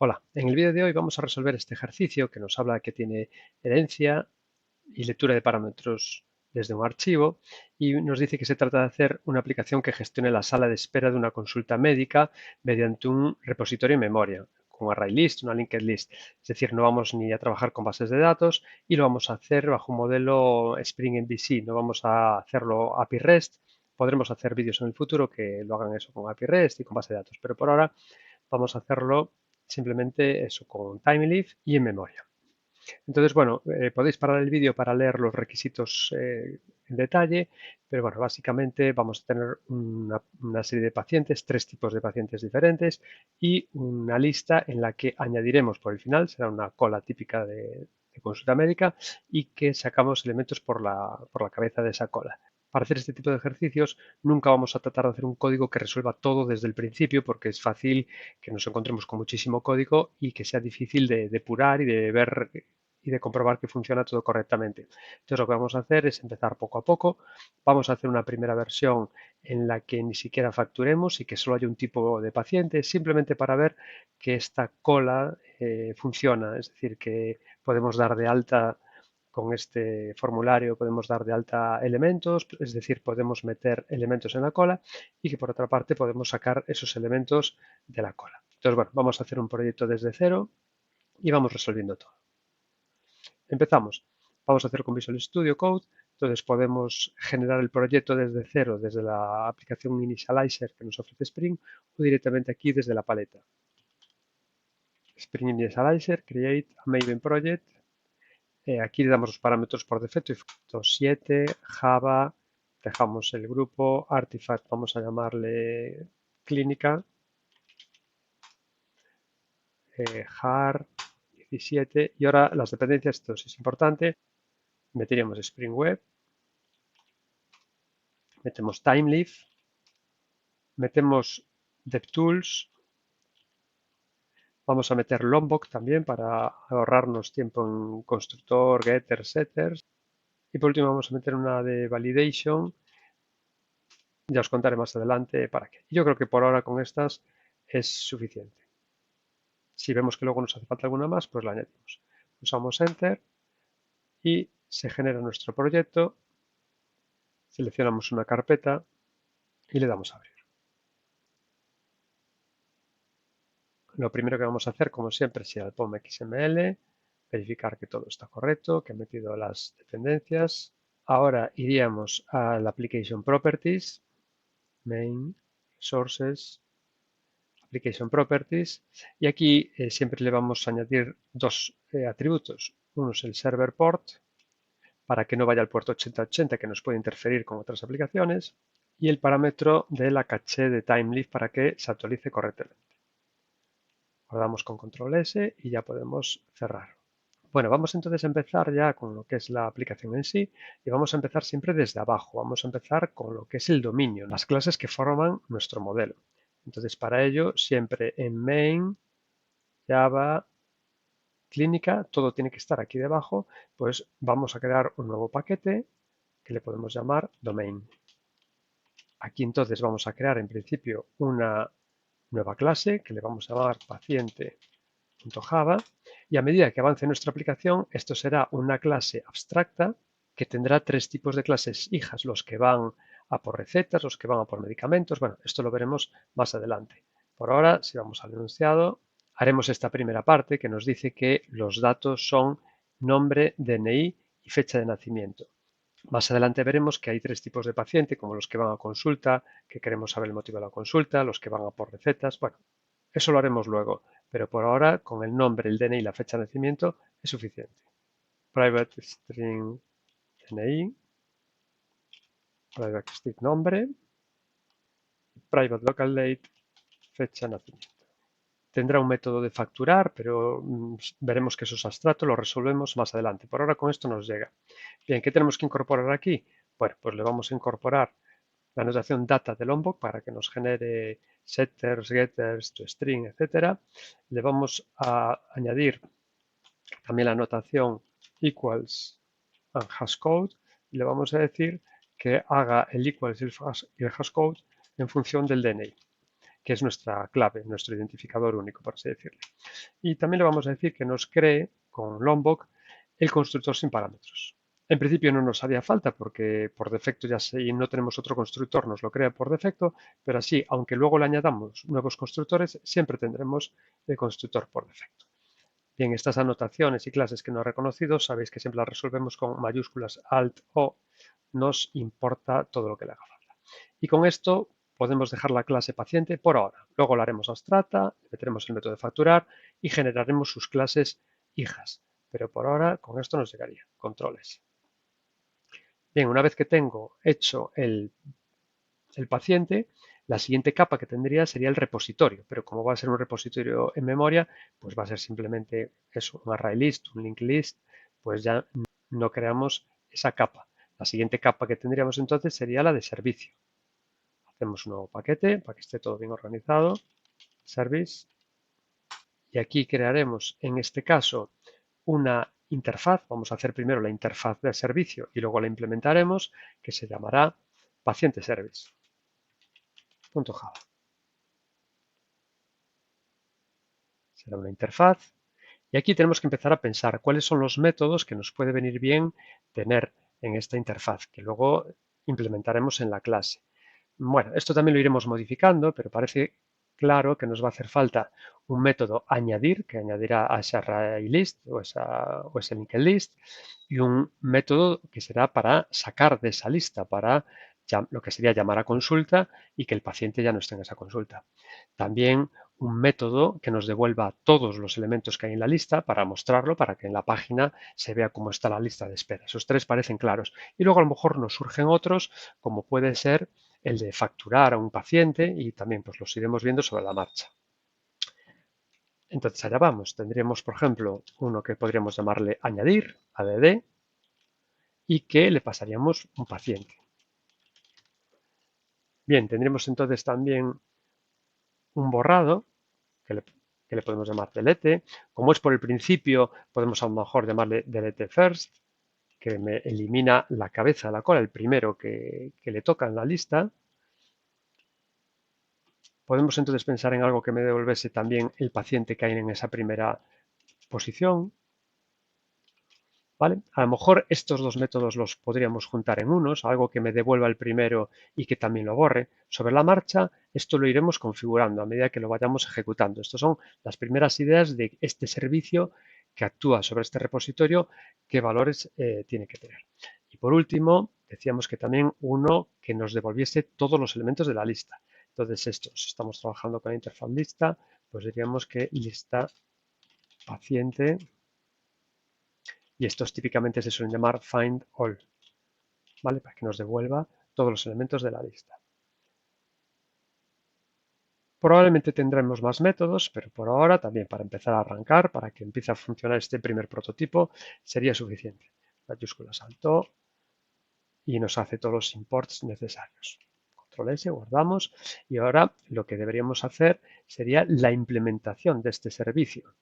Hola, en el vídeo de hoy vamos a resolver este ejercicio que nos habla que tiene herencia y lectura de parámetros desde un archivo y nos dice que se trata de hacer una aplicación que gestione la sala de espera de una consulta médica mediante un repositorio en memoria, con ArrayList, una linked list. Es decir, no vamos ni a trabajar con bases de datos y lo vamos a hacer bajo un modelo Spring MVC, no vamos a hacerlo API REST. Podremos hacer vídeos en el futuro que lo hagan eso con API REST y con base de datos, pero por ahora vamos a hacerlo simplemente eso con TimeLeaf y en memoria. Entonces, bueno, podéis parar el vídeo para leer los requisitos en detalle, pero bueno, básicamente vamos a tener una serie de pacientes, 3 tipos de pacientes diferentes y una lista en la que añadiremos por el final, será una cola típica de consulta médica y que sacamos elementos por la cabeza de esa cola. Para hacer este tipo de ejercicios nunca vamos a tratar de hacer un código que resuelva todo desde el principio porque es fácil que nos encontremos con muchísimo código y que sea difícil de depurar y de ver y de comprobar que funciona todo correctamente. Entonces lo que vamos a hacer es empezar poco a poco. Vamos a hacer una primera versión en la que ni siquiera facturemos y que solo haya un tipo de paciente, simplemente para ver que esta cola funciona, es decir, que podemos dar de alta con este formulario, podemos dar de alta elementos, es decir, podemos meter elementos en la cola y que por otra parte podemos sacar esos elementos de la cola. Entonces, bueno, vamos a hacer un proyecto desde cero y vamos resolviendo todo. Empezamos. Vamos a hacer con Visual Studio Code. Entonces podemos generar el proyecto desde cero, desde la aplicación Initializer que nos ofrece Spring o directamente aquí desde la paleta. Spring Initializer, Create a Maven Project. Aquí le damos los parámetros por defecto, 7, Java, dejamos el grupo, Artifact, vamos a llamarle Clínica, JAR 17 y ahora las dependencias, esto sí es importante, meteríamos Spring Web, metemos TimeLeaf, metemos DevTools, vamos a meter Lombok también para ahorrarnos tiempo en constructor, getters, setters. Y por último vamos a meter una de validation. Ya os contaré más adelante para qué. Yo creo que por ahora con estas es suficiente. Si vemos que luego nos hace falta alguna más, pues la añadimos. Usamos Enter y se genera nuestro proyecto. Seleccionamos una carpeta y le damos a abrir. Lo primero que vamos a hacer, como siempre, es ir al POM XML, verificar que todo está correcto, que he metido las dependencias. Ahora iríamos al Application Properties, Main, Sources, Application Properties, y aquí siempre le vamos a añadir dos atributos. Uno es el Server Port, para que no vaya al puerto 8080 que nos puede interferir con otras aplicaciones, y el parámetro de la caché de TimeLeaf para que se actualice correctamente. Guardamos con control S y ya podemos cerrar. Bueno, vamos entonces a empezar ya con lo que es la aplicación en sí y vamos a empezar siempre desde abajo. Vamos a empezar con lo que es el dominio, las clases que forman nuestro modelo. Entonces, para ello, siempre en main, Java, clínica, todo tiene que estar aquí debajo, pues vamos a crear un nuevo paquete que le podemos llamar domain. Aquí entonces vamos a crear en principio una nueva clase que le vamos a llamar paciente.java y a medida que avance nuestra aplicación, esto será una clase abstracta que tendrá 3 tipos de clases hijas, los que van a por recetas, los que van a por medicamentos. Bueno, esto lo veremos más adelante. Por ahora, si vamos al enunciado, haremos esta primera parte que nos dice que los datos son nombre, DNI y fecha de nacimiento. Más adelante veremos que hay 3 tipos de paciente, como los que van a consulta, que queremos saber el motivo de la consulta, los que van a por recetas. Bueno, eso lo haremos luego, pero por ahora con el nombre, el DNI y la fecha de nacimiento es suficiente. Private string DNI, private string nombre, private local date, fecha de nacimiento. Tendrá un método de facturar, pero veremos que eso es abstracto, lo resolvemos más adelante. Por ahora con esto nos llega. Bien, ¿qué tenemos que incorporar aquí? Bueno, pues le vamos a incorporar la notación data de Lombok para que nos genere setters, getters, toString, etc. Le vamos a añadir también la notación equals and hashcode y le vamos a decir que haga el equals y el hashcode en función del DNI. que es nuestra clave, nuestro identificador único, por así decirlo. Y también le vamos a decir que nos cree con Lombok el constructor sin parámetros. En principio no nos haría falta porque por defecto ya si no tenemos otro constructor nos lo crea por defecto, pero así, aunque luego le añadamos nuevos constructores, siempre tendremos el constructor por defecto. Bien, estas anotaciones y clases que no he reconocido, sabéis que siempre las resolvemos con mayúsculas Alt O, nos importa todo lo que le haga falta. Y con esto podemos dejar la clase paciente por ahora. Luego la haremos abstracta, meteremos el método de facturar y generaremos sus clases hijas. Pero por ahora con esto nos llegaría. Controles. Bien, una vez que tengo hecho el paciente, la siguiente capa que tendría sería el repositorio, pero como va a ser un repositorio en memoria, pues va a ser simplemente eso, un array list, un linked list, pues ya no creamos esa capa. La siguiente capa que tendríamos entonces sería la de servicio. Hacemos un nuevo paquete para que esté todo bien organizado, service, y aquí crearemos en este caso una interfaz. Vamos a hacer primero la interfaz de servicio y luego la implementaremos, que se llamará paciente service. .java. Será una interfaz. Y aquí tenemos que empezar a pensar cuáles son los métodos que nos puede venir bien tener en esta interfaz, que luego implementaremos en la clase. Bueno, esto también lo iremos modificando, pero parece claro que nos va a hacer falta un método añadir, que añadirá a ese array list o ese linked list, y un método que será para sacar de esa lista, para lo que sería llamar a consulta y que el paciente ya no esté en esa consulta. También un método que nos devuelva todos los elementos que hay en la lista para mostrarlo, para que en la página se vea cómo está la lista de espera. Esos tres parecen claros. Y luego a lo mejor nos surgen otros, como puede ser el de facturar a un paciente y también pues los iremos viendo sobre la marcha. Entonces allá vamos. Tendríamos, por ejemplo, uno que podríamos llamarle añadir, add, y que le pasaríamos un paciente. Bien, tendríamos entonces también un borrado, que le podemos llamar delete. Como es por el principio, podemos a lo mejor llamarle delete first, que me elimina la cabeza, la cola, el primero que le toca en la lista. Podemos entonces pensar en algo que me devolviese también el paciente que hay en esa primera posición. ¿Vale? A lo mejor estos dos métodos los podríamos juntar en unos, algo que me devuelva el primero y que también lo borre. Sobre la marcha, esto lo iremos configurando a medida que lo vayamos ejecutando. Estas son las primeras ideas de este servicio que actúa sobre este repositorio, qué valores tiene que tener. Y por último, decíamos que también uno que nos devolviese todos los elementos de la lista. Entonces, estos, estamos trabajando con la interfaz lista, pues diríamos que lista paciente, y estos típicamente se suelen llamar find all, ¿vale? Para que nos devuelva todos los elementos de la lista. Probablemente tendremos más métodos, pero por ahora también para empezar a arrancar, para que empiece a funcionar este primer prototipo, sería suficiente. Mayúsculas saltó y nos hace todos los imports necesarios. Control S, guardamos y ahora lo que deberíamos hacer sería la implementación de este servicio.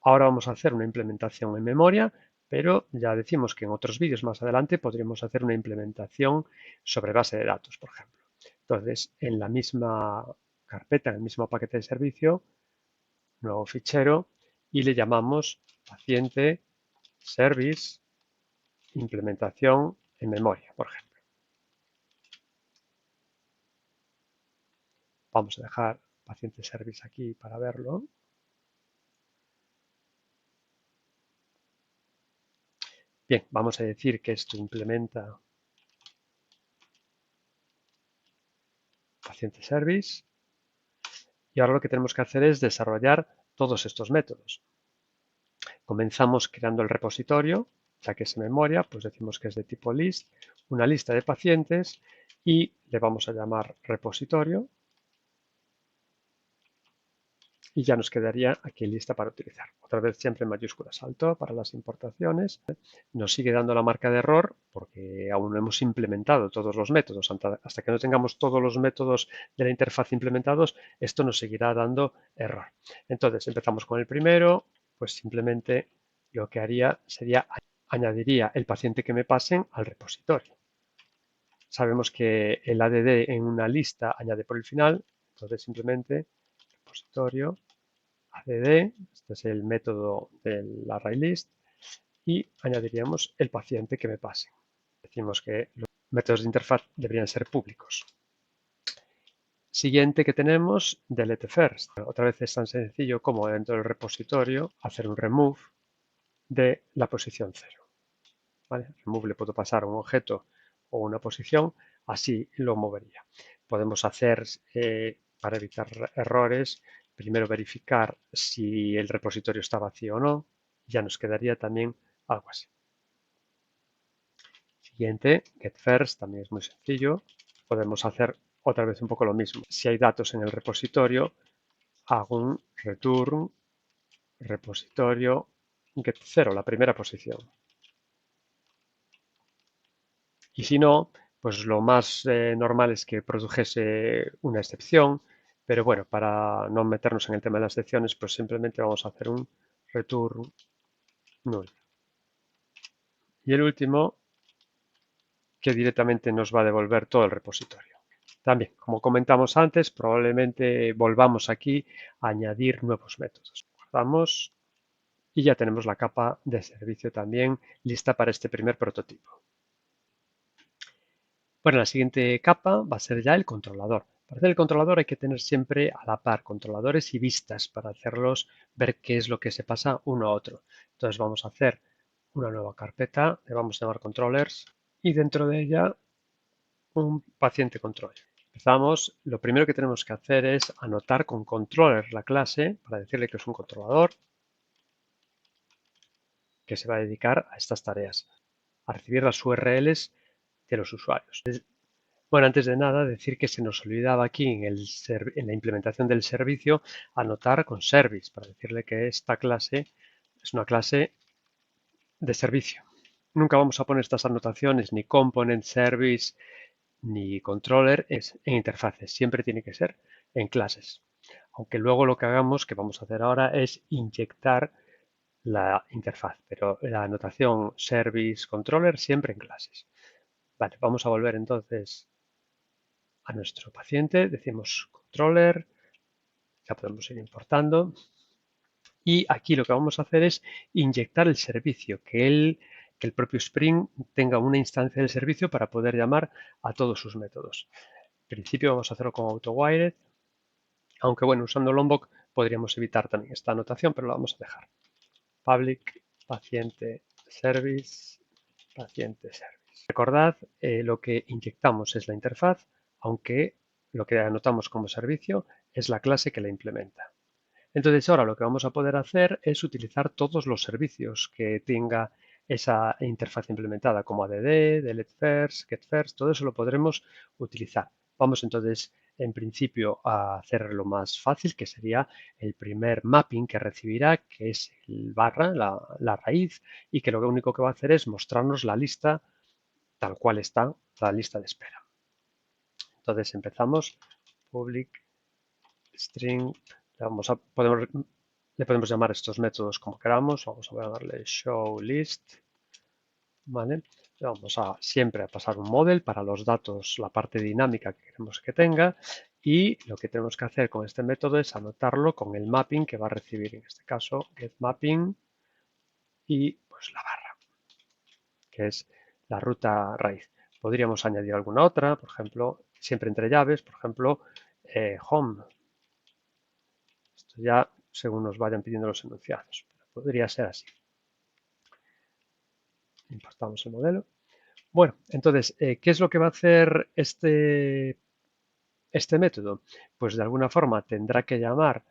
Ahora vamos a hacer una implementación en memoria, pero ya decimos que en otros vídeos más adelante podríamos hacer una implementación sobre base de datos, por ejemplo. Entonces, en la misma carpeta, en el mismo paquete de servicio, nuevo fichero y le llamamos paciente service implementación en memoria, por ejemplo. Vamos a dejar paciente service aquí para verlo. Bien, vamos a decir que esto implementa paciente service. Y ahora lo que tenemos que hacer es desarrollar todos estos métodos. Comenzamos creando el repositorio, ya que es memoria, pues decimos que es de tipo list, una lista de pacientes y le vamos a llamar repositorio. Y ya nos quedaría aquí lista para utilizar. Otra vez siempre en mayúsculas alto para las importaciones. Nos sigue dando la marca de error porque aún no hemos implementado todos los métodos. Hasta que no tengamos todos los métodos de la interfaz implementados, esto nos seguirá dando error. Entonces empezamos con el primero, pues simplemente lo que haría sería añadiría el paciente que me pasen al repositorio. sabemos que el add en una lista añade por el final, entonces simplemente repositorio add, este es el método del ArrayList, y añadiríamos el paciente que me pase. Decimos que los métodos de interfaz deberían ser públicos. Siguiente que tenemos, delete first. Otra vez es tan sencillo como dentro del repositorio hacer un remove de la posición 0. ¿Vale? Remove le puedo pasar un objeto o una posición, así lo movería. Podemos hacer, para evitar errores, primero verificar si el repositorio está vacío o no. Ya nos quedaría también algo así. Siguiente, get first, también es muy sencillo. Podemos hacer otra vez un poco lo mismo. Si hay datos en el repositorio, hago un return repositorio get 0, la primera posición. Y si no, pues lo más normal es que produjese una excepción, pero bueno, para no meternos en el tema de las excepciones, pues simplemente vamos a hacer un return null. Y el último, que directamente nos va a devolver todo el repositorio. También, como comentamos antes, probablemente volvamos aquí a añadir nuevos métodos. Guardamos y ya tenemos la capa de servicio también lista para este primer prototipo. Bueno, la siguiente capa va a ser ya el controlador. Para hacer el controlador hay que tener siempre a la par controladores y vistas para hacerlos ver qué es lo que se pasa uno a otro. Entonces vamos a hacer una nueva carpeta, le vamos a llamar controllers y dentro de ella un paciente controller. Empezamos, lo primero que tenemos que hacer es anotar con controller la clase para decirle que es un controlador que se va a dedicar a estas tareas, a recibir las URLs de los usuarios. Bueno, antes de nada, decir que se nos olvidaba aquí en la implementación del servicio anotar con service para decirle que esta clase es una clase de servicio. Nunca vamos a poner estas anotaciones ni component, service, ni controller en interfaces. Siempre tiene que ser en clases. Aunque luego lo que hagamos, que vamos a hacer ahora, es inyectar la interfaz, pero la anotación service controller siempre en clases. Vale, vamos a volver entonces a nuestro paciente, decimos controller, ya podemos ir importando y aquí lo que vamos a hacer es inyectar el servicio, que el propio Spring tenga una instancia del servicio para poder llamar a todos sus métodos. En principio vamos a hacerlo con AutoWired, aunque bueno, usando Lombok podríamos evitar también esta anotación, pero la vamos a dejar. Public paciente service, paciente service. Recordad, lo que inyectamos es la interfaz, aunque lo que anotamos como servicio es la clase que la implementa. Entonces ahora lo que vamos a poder hacer es utilizar todos los servicios que tenga esa interfaz implementada, como add, delete first, get first, todo eso lo podremos utilizar. Vamos entonces en principio a hacer lo más fácil, que sería el primer mapping que recibirá, que es el barra, la raíz, y que lo único que va a hacer es mostrarnos la lista tal cual está, la lista de espera. Entonces empezamos public string, le podemos llamar estos métodos como queramos, vamos a llamarle show list, ¿vale? Vamos a siempre a pasar un model para los datos, la parte dinámica que queremos que tenga, y lo que tenemos que hacer con este método es anotarlo con el mapping que va a recibir, en este caso getMapping y pues la barra, que es la ruta raíz. Podríamos añadir alguna otra, por ejemplo, siempre entre llaves, por ejemplo, home. Esto ya según nos vayan pidiendo los enunciados, pero podría ser así. Importamos el modelo. Bueno, entonces, ¿qué es lo que va a hacer este método? Pues de alguna forma tendrá que llamar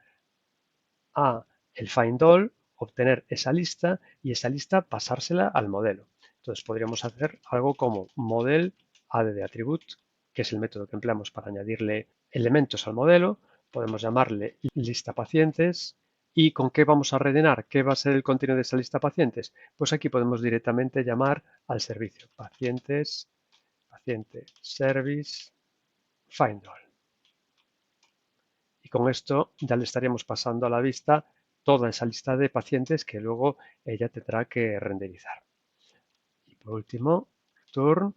a el findAll, obtener esa lista y esa lista pasársela al modelo. Entonces podríamos hacer algo como model add attribute, que es el método que empleamos para añadirle elementos al modelo. Podemos llamarle lista pacientes. ¿Y con qué vamos a rellenar? ¿Qué va a ser el contenido de esa lista pacientes? Pues aquí podemos directamente llamar al servicio pacientes, paciente service, findAll. Y con esto ya le estaríamos pasando a la vista toda esa lista de pacientes que luego ella tendrá que renderizar. Y por último, return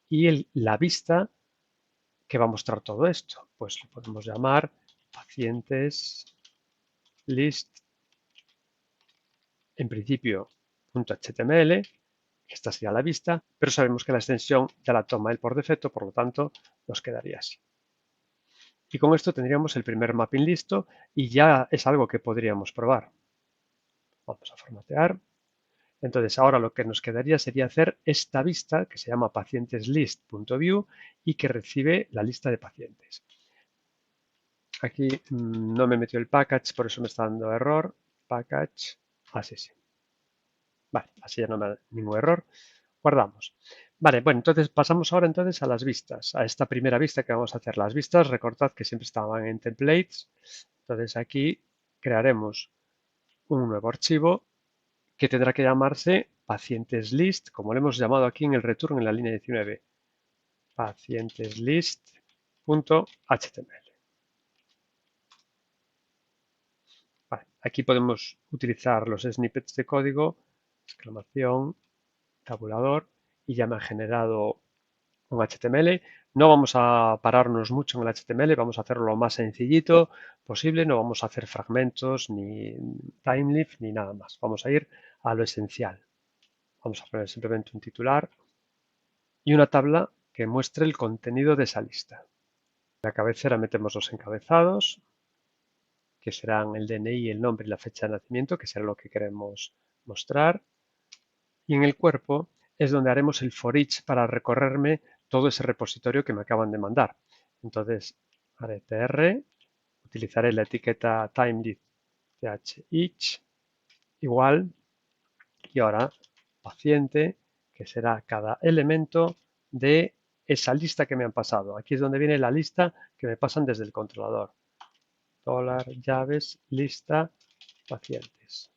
y la vista que va a mostrar todo esto. Pues lo podemos llamar pacientes list, en principio .html, esta sería la vista, pero sabemos que la extensión ya la toma él por defecto, por lo tanto nos quedaría así. Y con esto tendríamos el primer mapping listo y ya es algo que podríamos probar. Vamos a formatear. Entonces ahora lo que nos quedaría sería hacer esta vista que se llama pacienteslist.view y que recibe la lista de pacientes. Aquí no me metió el package, por eso me está dando error. Package, así sí. Vale, así ya no me da ningún error. Guardamos. Vale, bueno, entonces pasamos ahora entonces a las vistas, a esta primera vista que vamos a hacer. Las vistas, recordad que siempre estaban en templates. Entonces aquí crearemos un nuevo archivo que tendrá que llamarse pacienteslist, como lo hemos llamado aquí en el return en la línea 19. Pacienteslist.html. Vale, aquí podemos utilizar los snippets de código, exclamación, tabulador, y ya me ha generado un HTML. No vamos a pararnos mucho en el HTML, vamos a hacerlo lo más sencillito posible, no vamos a hacer fragmentos, ni timelif, ni nada más. Vamos a ir a lo esencial. Vamos a poner simplemente un titular y una tabla que muestre el contenido de esa lista. En la cabecera metemos los encabezados, que serán el DNI, el nombre y la fecha de nacimiento, que será lo que queremos mostrar. Y en el cuerpo es donde haremos el for each para recorrerme todo ese repositorio que me acaban de mandar. Entonces, haré tr, utilizaré la etiqueta timelist each igual, y ahora paciente, que será cada elemento de esa lista que me han pasado. Aquí es donde viene la lista que me pasan desde el controlador. $llaves lista pacientes.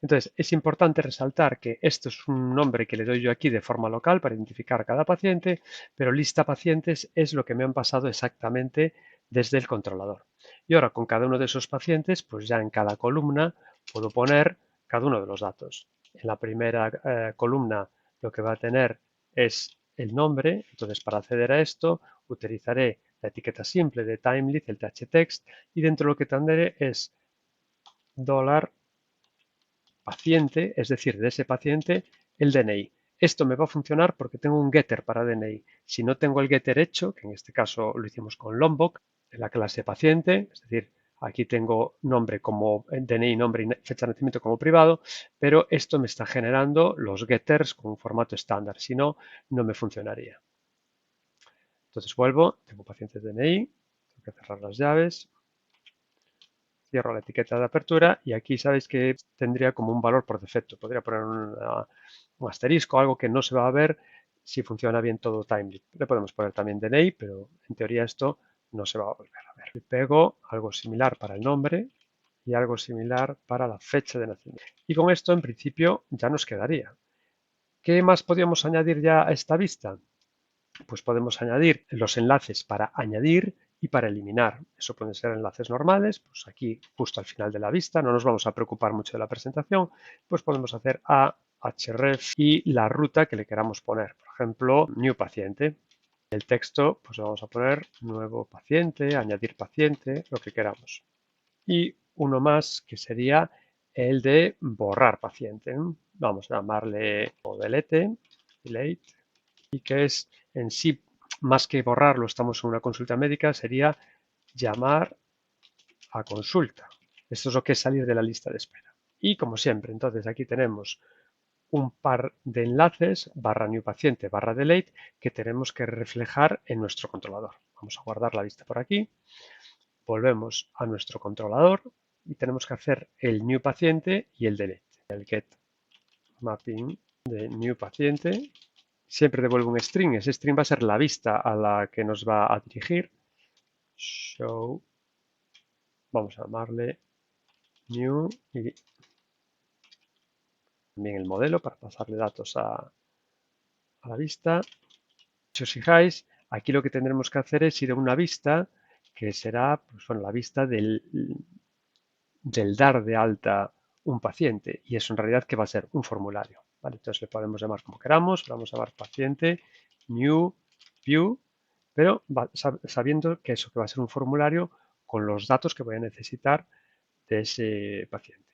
Entonces, es importante resaltar que esto es un nombre que le doy yo aquí de forma local para identificar a cada paciente, pero lista pacientes es lo que me han pasado exactamente desde el controlador. Y ahora con cada uno de esos pacientes, pues ya en cada columna puedo poner cada uno de los datos. En la primera columna lo que va a tener es el nombre, entonces para acceder a esto utilizaré la etiqueta simple de timelist, el thtext, y dentro lo que tendré es $paciente, es decir, de ese paciente, el DNI. Esto me va a funcionar porque tengo un getter para DNI. Si no tengo el getter hecho, que en este caso lo hicimos con Lombok, en la clase paciente, es decir, aquí tengo nombre como DNI, nombre y fecha de nacimiento como privado, pero esto me está generando los getters con un formato estándar, si no, no me funcionaría. Entonces vuelvo, tengo pacientes DNI, tengo que cerrar las llaves, cierro la etiqueta de apertura y aquí sabéis que tendría como un valor por defecto. Podría poner un asterisco, algo que no se va a ver si funciona bien todo timelist. Le podemos poner también DNI, pero en teoría esto no se va a volver a ver. Le pego algo similar para el nombre y algo similar para la fecha de nacimiento. Y con esto, en principio, ya nos quedaría. ¿Qué más podríamos añadir ya a esta vista? Pues podemos añadir los enlaces para añadir y para eliminar. Eso pueden ser enlaces normales, pues aquí justo al final de la vista, no nos vamos a preocupar mucho de la presentación, pues podemos hacer a href y la ruta que le queramos poner. Por ejemplo, new paciente. El texto, pues vamos a poner nuevo paciente, añadir paciente, lo que queramos. Y uno más que sería el de borrar paciente. Vamos a llamarle delete, y que es en sí, más que borrarlo, estamos en una consulta médica, sería llamar a consulta. Esto es lo que es salir de la lista de espera. Y como siempre, entonces aquí tenemos un par de enlaces, barra new paciente, barra delete, que tenemos que reflejar en nuestro controlador. Vamos a guardar la vista por aquí. Volvemos a nuestro controlador y tenemos que hacer el new paciente y el delete. El get mapping de new paciente. Siempre devuelvo un string. Ese string va a ser la vista a la que nos va a dirigir. Show. Vamos a llamarle new y también el modelo para pasarle datos a la vista. Si os fijáis, aquí lo que tendremos que hacer es ir a una vista que será pues, bueno, la vista del dar de alta un paciente y eso en realidad que va a ser un formulario. ¿Vale? Entonces le podemos llamar como queramos, le vamos a llamar paciente new view, pero sabiendo que eso que va a ser un formulario con los datos que voy a necesitar de ese paciente.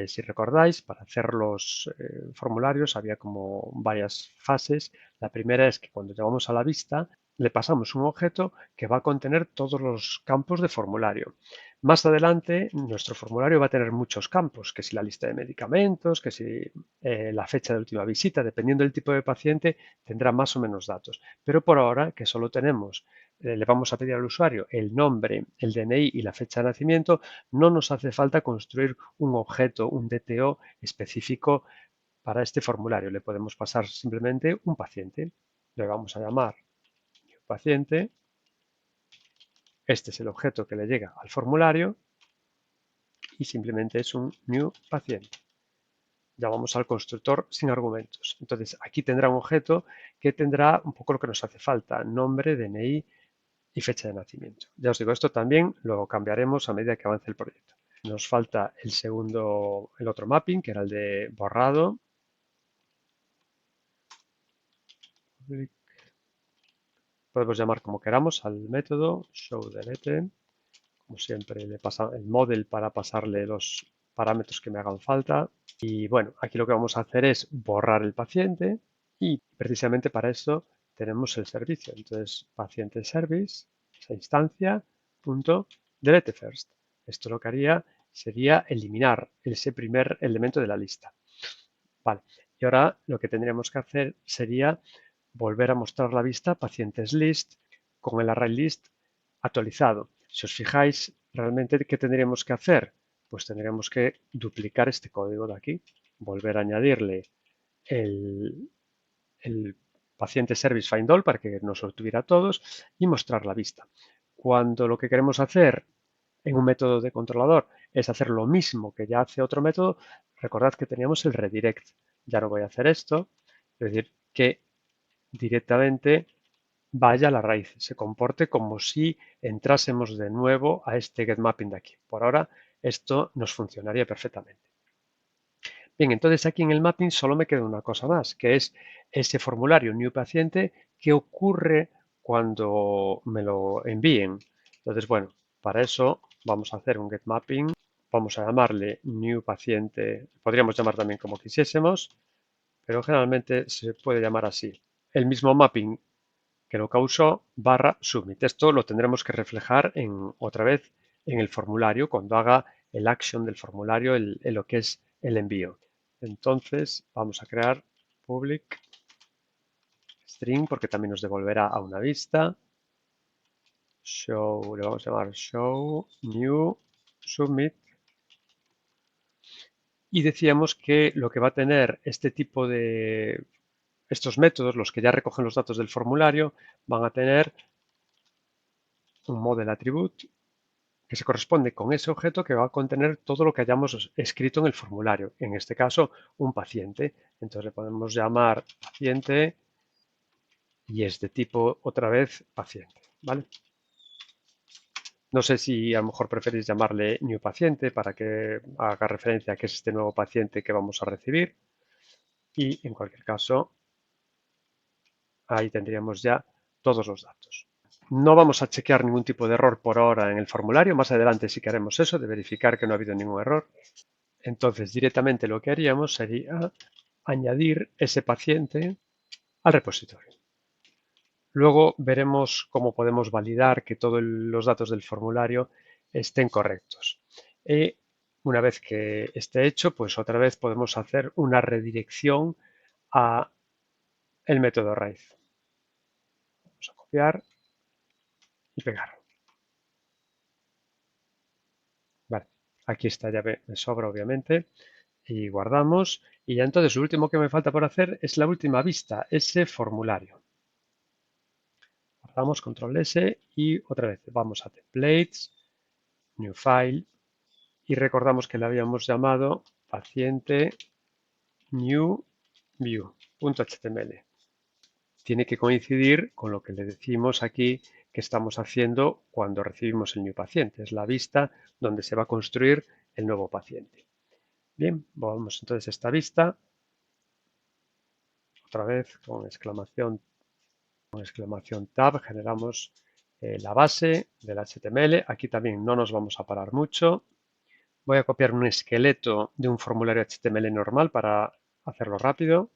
Si recordáis, para hacer los formularios había como varias fases. La primera es que cuando llegamos a la vista le pasamos un objeto que va a contener todos los campos de formulario. Más adelante, nuestro formulario va a tener muchos campos, que si la lista de medicamentos, que si la fecha de última visita, dependiendo del tipo de paciente, tendrá más o menos datos. Pero por ahora, que solo tenemos, le vamos a pedir al usuario el nombre, el DNI y la fecha de nacimiento, no nos hace falta construir un objeto, un DTO específico para este formulario. Le podemos pasar simplemente un paciente. Le vamos a llamar paciente. Este es el objeto que le llega al formulario y simplemente es un new paciente. Llamamos al constructor sin argumentos. Entonces aquí tendrá un objeto que tendrá un poco lo que nos hace falta, nombre, DNI y fecha de nacimiento. Ya os digo, esto también lo cambiaremos a medida que avance el proyecto. Nos falta el otro mapping, que era el de borrado. Podemos llamar como queramos al método showDelete. Como siempre, le pasa el model para pasarle los parámetros que me hagan falta. Y bueno, aquí lo que vamos a hacer es borrar el paciente y precisamente para eso tenemos el servicio. Entonces, paciente service, esa instancia, punto, delete first. Esto lo que haría sería eliminar ese primer elemento de la lista. Vale, y ahora lo que tendríamos que hacer sería volver a mostrar la vista pacientes list con el array list actualizado. Si os fijáis, realmente, ¿qué tendríamos que hacer? Pues tendríamos que duplicar este código de aquí, volver a añadirle el paciente service find all para que nos obtuviera a todos y mostrar la vista. Cuando lo que queremos hacer en un método de controlador es hacer lo mismo que ya hace otro método, recordad que teníamos el redirect. Ya no voy a hacer esto, es decir, que directamente vaya a la raíz, se comporte como si entrásemos de nuevo a este getMapping de aquí. Por ahora esto nos funcionaría perfectamente. Bien, entonces aquí en el mapping solo me queda una cosa más, que es ese formulario new paciente que ocurre cuando me lo envíen. Entonces, bueno, para eso vamos a hacer un getMapping, vamos a llamarle new paciente, podríamos llamar también como quisiésemos, pero generalmente se puede llamar así. El mismo mapping que lo causó barra submit. Esto lo tendremos que reflejar otra vez en el formulario cuando haga el action del formulario, lo que es el envío. Entonces vamos a crear public string porque también nos devolverá a una vista. Show, le vamos a llamar show new submit. Y decíamos que lo que va a tener este tipo de estos métodos, los que ya recogen los datos del formulario, van a tener un model attribute que se corresponde con ese objeto que va a contener todo lo que hayamos escrito en el formulario. En este caso, un paciente. Entonces le podemos llamar paciente y es de tipo otra vez paciente. ¿Vale? No sé si a lo mejor preferís llamarle new paciente para que haga referencia a que es este nuevo paciente que vamos a recibir. Y en cualquier caso, ahí tendríamos ya todos los datos. No vamos a chequear ningún tipo de error por ahora en el formulario. Más adelante sí que haremos eso, de verificar que no ha habido ningún error. Entonces, directamente lo que haríamos sería añadir ese paciente al repositorio. Luego veremos cómo podemos validar que todos los datos del formulario estén correctos. Y una vez que esté hecho, pues otra vez podemos hacer una redirección a el método raíz. Vamos a copiar y pegar. Vale, aquí esta llave me sobra obviamente y guardamos. Y ya entonces lo último que me falta por hacer es la última vista, ese formulario. Guardamos control S y otra vez vamos a templates, new file y recordamos que le habíamos llamado paciente new view.html. Tiene que coincidir con lo que le decimos aquí que estamos haciendo cuando recibimos el new paciente. Es la vista donde se va a construir el nuevo paciente. Bien, vamos entonces a esta vista. Otra vez con exclamación Con exclamación tab generamos la base del HTML. Aquí también no nos vamos a parar mucho. Voy a copiar un esqueleto de un formulario HTML normal para hacerlo rápido.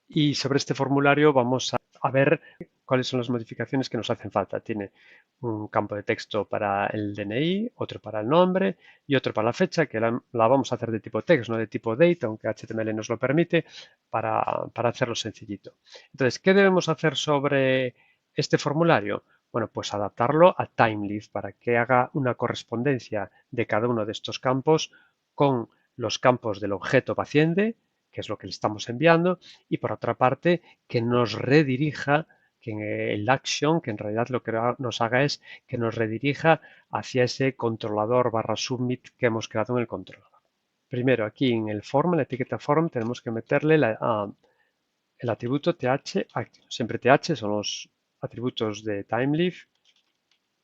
Y sobre este formulario vamos a ver cuáles son las modificaciones que nos hacen falta. Tiene un campo de texto para el DNI, otro para el nombre y otro para la fecha, que la vamos a hacer de tipo text, no de tipo date, aunque HTML nos lo permite, para hacerlo sencillito. Entonces, ¿qué debemos hacer sobre este formulario? Bueno, pues adaptarlo a Timeleaf para que haga una correspondencia de cada uno de estos campos con los campos del objeto paciente, que es lo que le estamos enviando, y por otra parte que nos redirija, que el action, que en realidad lo que nos haga es que nos redirija hacia ese controlador barra submit que hemos creado en el controlador. Primero aquí en el form, en la etiqueta form, tenemos que meterle el atributo th action. Siempre th son los atributos de Timeleaf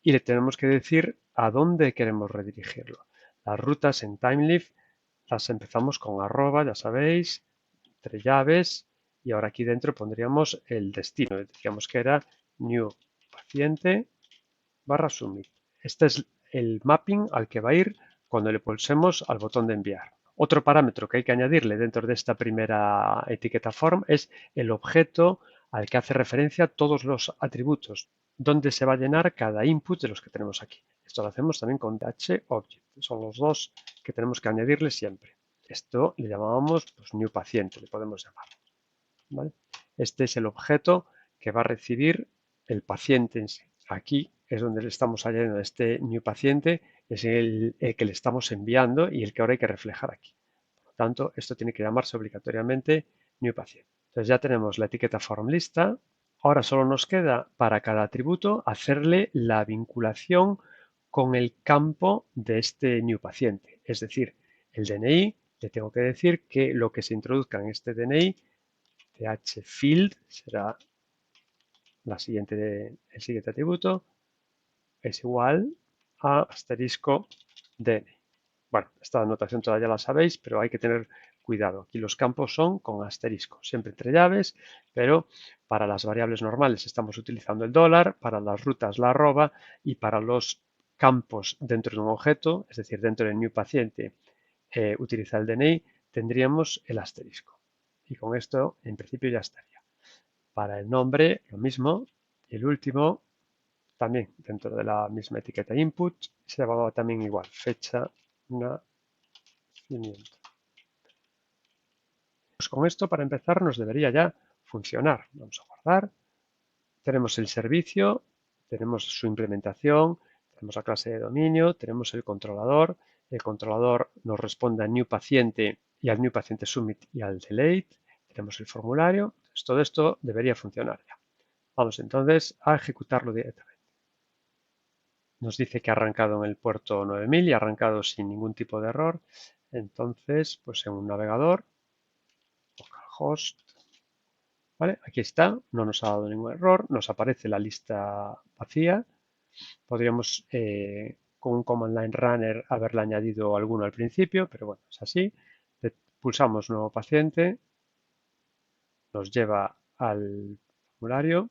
y le tenemos que decir a dónde queremos redirigirlo. Las rutas en Timeleaf las empezamos con arroba, ya sabéis, entre llaves, y ahora aquí dentro pondríamos el destino. Decíamos que era new paciente barra submit. Este es el mapping al que va a ir cuando le pulsemos al botón de enviar. Otro parámetro que hay que añadirle dentro de esta primera etiqueta form es el objeto al que hace referencia todos los atributos, donde se va a llenar cada input de los que tenemos aquí. Esto lo hacemos también con DHObject. Son los dos que tenemos que añadirle siempre. Esto le llamábamos pues, new paciente, le podemos llamar. ¿Vale? Este es el objeto que va a recibir el paciente en sí. Aquí es donde le estamos añadiendo este new paciente, es el que le estamos enviando y el que ahora hay que reflejar aquí. Por lo tanto, esto tiene que llamarse obligatoriamente new paciente. Entonces ya tenemos la etiqueta form lista. Ahora solo nos queda para cada atributo hacerle la vinculación con el campo de este new paciente. Es decir, el DNI, le tengo que decir que lo que se introduzca en este DNI thfield será el siguiente atributo, es igual a asterisco DN. Bueno, esta anotación todavía la sabéis, pero hay que tener cuidado. Aquí los campos son con asterisco, siempre entre llaves, pero para las variables normales estamos utilizando el dólar, para las rutas la arroba y para los campos dentro de un objeto, es decir, dentro del new paciente, utiliza el DNI, tendríamos el asterisco. Y con esto, en principio, ya estaría. Para el nombre, lo mismo. Y el último, también dentro de la misma etiqueta input, se llamaba también igual, fecha, nacimiento. Pues con esto, para empezar, nos debería ya funcionar. Vamos a guardar. Tenemos el servicio, tenemos su implementación, tenemos la clase de dominio, tenemos el controlador. El controlador nos responde al new paciente y al new paciente submit y al delete. Tenemos el formulario. Entonces, todo esto debería funcionar ya. Vamos entonces a ejecutarlo directamente. Nos dice que ha arrancado en el puerto 9000 y ha arrancado sin ningún tipo de error. Entonces, pues en un navegador, localhost, ¿vale? Aquí está, no nos ha dado ningún error, nos aparece la lista vacía. Podríamos con un command line runner haberle añadido alguno al principio, pero bueno, es así. Pulsamos nuevo paciente, nos lleva al formulario,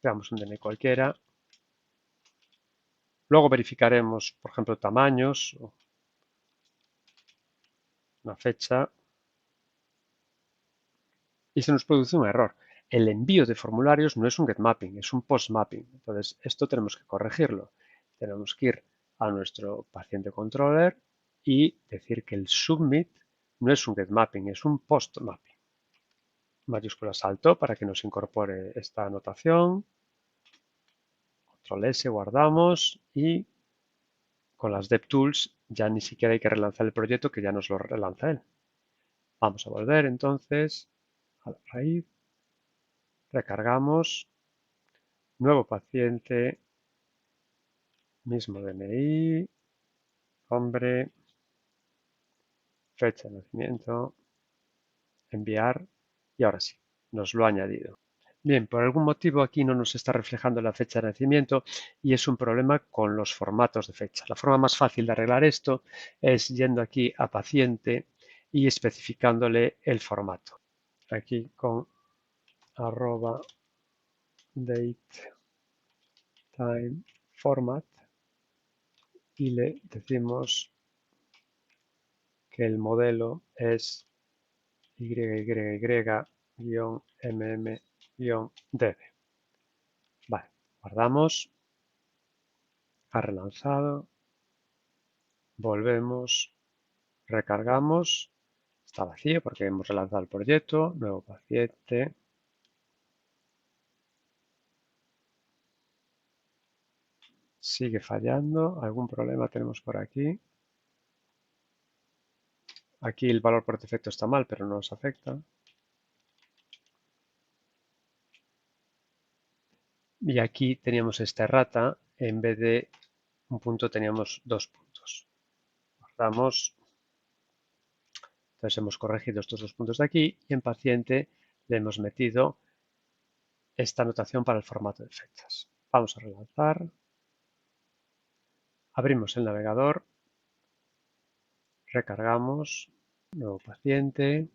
creamos un DNI cualquiera. Luego verificaremos, por ejemplo, tamaños, una fecha, y se nos produce un error. El envío de formularios no es un getMapping, es un postmapping. Entonces, esto tenemos que corregirlo. Tenemos que ir a nuestro paciente controller y decir que el submit no es un getMapping, es un postmapping. Mayúsculas alto para que nos incorpore esta anotación. Control S, guardamos y con las DevTools ya ni siquiera hay que relanzar el proyecto, que ya nos lo relanza él. Vamos a volver entonces a la raíz. Recargamos, nuevo paciente, mismo DNI, nombre, fecha de nacimiento, enviar y ahora sí, nos lo ha añadido. Bien, por algún motivo aquí no nos está reflejando la fecha de nacimiento y es un problema con los formatos de fecha. La forma más fácil de arreglar esto es yendo aquí a paciente y especificándole el formato. Aquí con arroba date time format y le decimos que el modelo es YYY-MM-DB. Vale, guardamos, ha relanzado, volvemos, recargamos, está vacío porque hemos relanzado el proyecto, nuevo paciente. Sigue fallando, algún problema tenemos por aquí. Aquí el valor por defecto está mal, pero no nos afecta. Y aquí teníamos esta errata, en vez de un punto teníamos 2 puntos. Guardamos. Entonces hemos corregido estos 2 puntos de aquí y en paciente le hemos metido esta anotación para el formato de fechas. Vamos a relanzar. Abrimos el navegador. Recargamos. Nuevo paciente.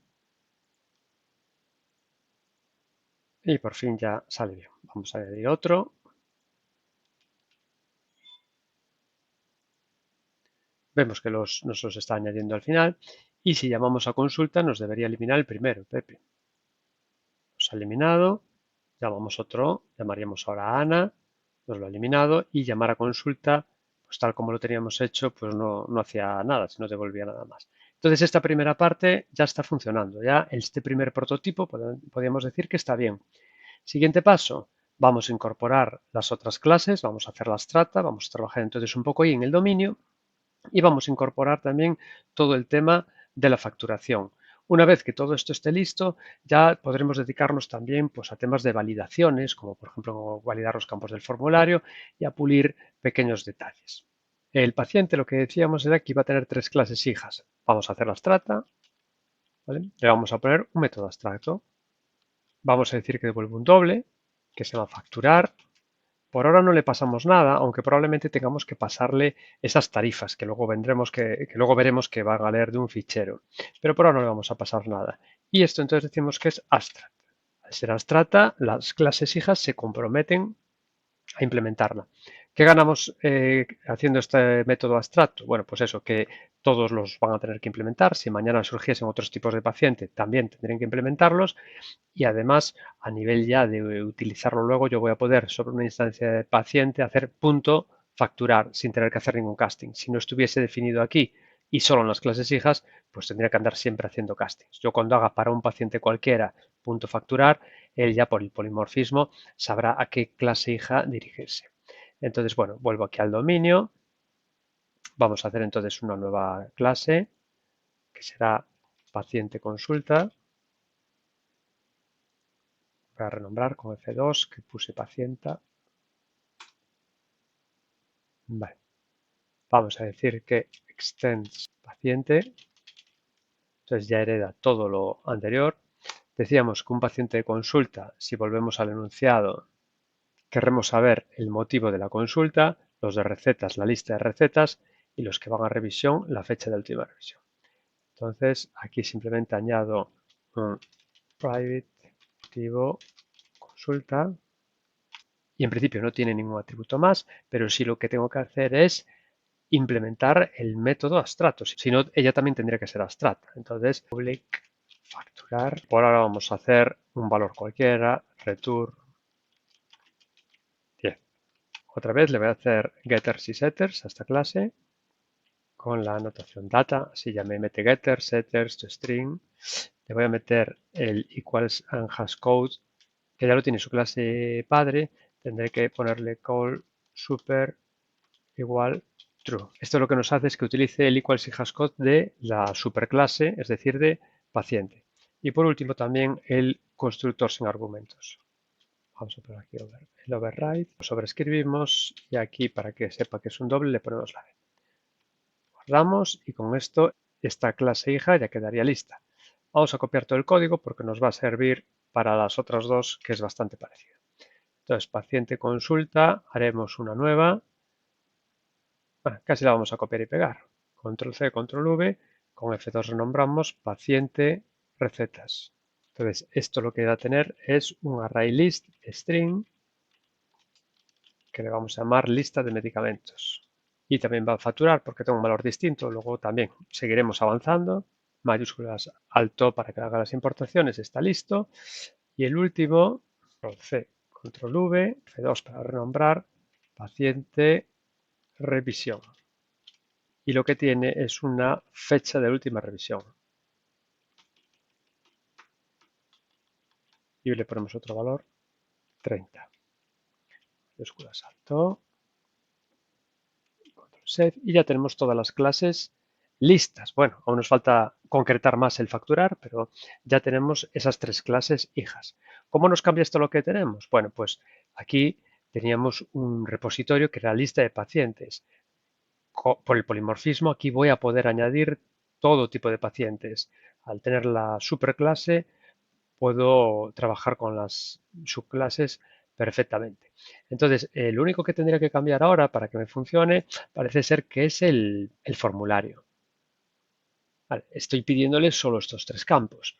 Y por fin ya sale bien. Vamos a añadir otro. Vemos que nos los está añadiendo al final. Y si llamamos a consulta nos debería eliminar el primero, Pepe. Nos ha eliminado. Llamamos otro. Llamaríamos ahora a Ana. Nos lo ha eliminado. Y llamar a consulta, pues tal como lo teníamos hecho, pues no hacía nada, si no devolvía nada más. Entonces esta primera parte ya está funcionando. Ya este primer prototipo podríamos decir que está bien. Siguiente paso, vamos a incorporar las otras clases, vamos a hacer la strata, vamos a trabajar entonces un poco ahí en el dominio y vamos a incorporar también todo el tema de la facturación. Una vez que todo esto esté listo, ya podremos dedicarnos también pues, a temas de validaciones, como por ejemplo validar los campos del formulario y a pulir pequeños detalles. El paciente, lo que decíamos era que iba a tener 3 clases hijas. Vamos a hacer la strata, ¿vale? Le vamos a poner un método abstracto. Vamos a decir que devuelve un doble, que se va a facturar. Por ahora no le pasamos nada, aunque probablemente tengamos que pasarle esas tarifas que luego luego veremos que van a leer de un fichero. Pero por ahora no le vamos a pasar nada. Y esto entonces decimos que es abstract. Al ser abstracta, las clases hijas se comprometen a implementarla. ¿Qué ganamos haciendo este método abstracto? Bueno, pues eso, que todos los van a tener que implementar. Si mañana surgiesen otros tipos de paciente, también tendrían que implementarlos. Y además, a nivel ya de utilizarlo luego, yo voy a poder sobre una instancia de paciente hacer punto facturar sin tener que hacer ningún casting. Si no estuviese definido aquí y solo en las clases hijas, pues tendría que andar siempre haciendo castings. Yo cuando haga para un paciente cualquiera punto facturar, él ya por el polimorfismo sabrá a qué clase hija dirigirse. Entonces, bueno, vuelvo aquí al dominio. Vamos a hacer entonces una nueva clase que será paciente consulta. Voy a renombrar con F2 que puse pacienta. Vale. Vamos a decir que extends paciente. Entonces ya hereda todo lo anterior. Decíamos que un paciente de consulta, si volvemos al enunciado, querremos saber el motivo de la consulta, los de recetas, la lista de recetas y los que van a revisión, la fecha de última revisión. Entonces aquí simplemente añado un private motivo consulta y en principio no tiene ningún atributo más, pero sí lo que tengo que hacer es implementar el método abstracto, si no ella también tendría que ser abstracta. Entonces public facturar, por ahora vamos a hacer un valor cualquiera, return 10. Otra vez le voy a hacer getters y setters a esta clase con la anotación data, así ya me mete getters, setters, string. Le voy a meter el equals and hashcode, que ya lo tiene su clase padre, tendré que ponerle call super igual true. Esto lo que nos hace es que utilice el equals y hashcode de la superclase, es decir, de paciente. Y por último también el constructor sin argumentos. Vamos a poner aquí el override, lo sobreescribimos y aquí para que sepa que es un doble le ponemos la D. Guardamos y con esto esta clase hija ya quedaría lista. Vamos a copiar todo el código porque nos va a servir para las otras dos que es bastante parecido. Entonces, paciente consulta, haremos una nueva. Bueno, casi la vamos a copiar y pegar. Control C, Control V, con F2 renombramos paciente recetas. Entonces, esto lo que va a tener es un array list string que le vamos a llamar lista de medicamentos. Y también va a facturar porque tengo un valor distinto. Luego también seguiremos avanzando. Mayúsculas alto para que haga las importaciones, está listo. Y el último, control C, control V, F2 para renombrar, paciente, revisión. Y lo que tiene es una fecha de última revisión. Y le ponemos otro valor, 30. Mayúsculas alto, control save, y ya tenemos todas las clases listas. Bueno, aún nos falta concretar más el facturar, pero ya tenemos esas 3 clases hijas. ¿Cómo nos cambia esto lo que tenemos? Bueno, pues aquí teníamos un repositorio que era la lista de pacientes. Por el polimorfismo, aquí voy a poder añadir todo tipo de pacientes. Al tener la superclase, puedo trabajar con las subclases perfectamente. Entonces, lo único que tendría que cambiar ahora para que me funcione parece ser que es el formulario. Vale, estoy pidiéndole solo estos 3 campos.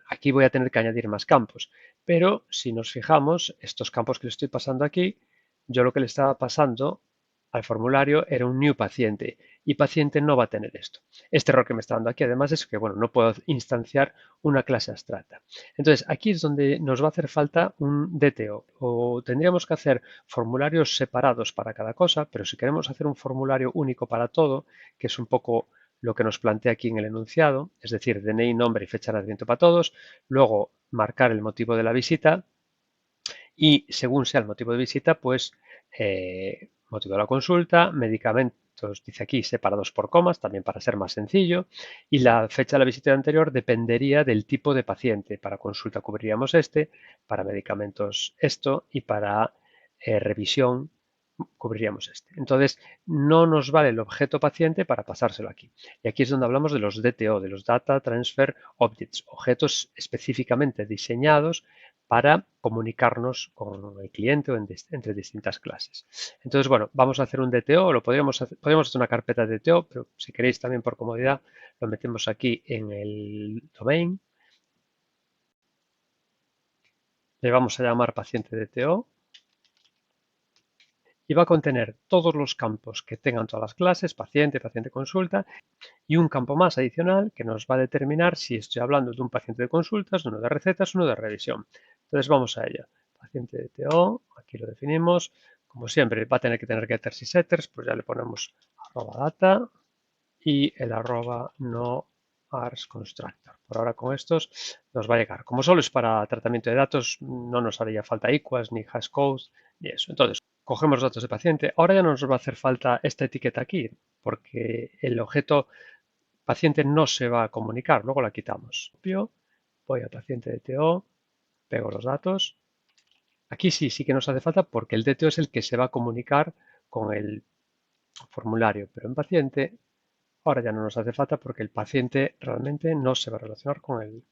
Aquí voy a tener que añadir más campos, pero si nos fijamos, estos campos que le estoy pasando aquí, yo lo que le estaba pasando al formulario era un new paciente y paciente no va a tener esto. Este error que me está dando aquí además es que, bueno, no puedo instanciar una clase abstracta. Entonces, aquí es donde nos va a hacer falta un DTO o tendríamos que hacer formularios separados para cada cosa, pero si queremos hacer un formulario único para todo, que es un poco lo que nos plantea aquí en el enunciado, es decir, DNI, nombre y fecha de nacimiento para todos, luego marcar el motivo de la visita y según sea el motivo de visita, pues motivo de la consulta, medicamentos, dice aquí, separados por comas, también para ser más sencillo, y la fecha de la visita anterior dependería del tipo de paciente. Para consulta cubriríamos este, para medicamentos esto y para revisión cubriríamos este. Entonces, no nos vale el objeto paciente para pasárselo aquí. Y aquí es donde hablamos de los DTO, de los Data Transfer Objects, objetos específicamente diseñados para comunicarnos con el cliente o entre distintas clases. Entonces, bueno, vamos a hacer un DTO, podríamos hacer una carpeta de DTO, pero si queréis también por comodidad lo metemos aquí en el domain. Le vamos a llamar paciente DTO y va a contener todos los campos que tengan todas las clases, paciente, paciente consulta, y un campo más adicional que nos va a determinar si estoy hablando de un paciente de consultas, de uno de recetas, uno de revisión. Entonces vamos a ello. Paciente de TO, aquí lo definimos. Como siempre, va a tener que tener getters y setters, pues ya le ponemos @data y el @no ars constructor. Por ahora con estos nos va a llegar. Como solo es para tratamiento de datos, no nos haría falta equals, ni hashcodes, ni eso. Entonces, cogemos datos de paciente. Ahora ya no nos va a hacer falta esta etiqueta aquí, porque el objeto paciente no se va a comunicar, luego la quitamos. Voy a paciente DTO, pego los datos. Aquí sí que nos hace falta porque el DTO es el que se va a comunicar con el formulario, pero en paciente ahora ya no nos hace falta porque el paciente realmente no se va a relacionar con el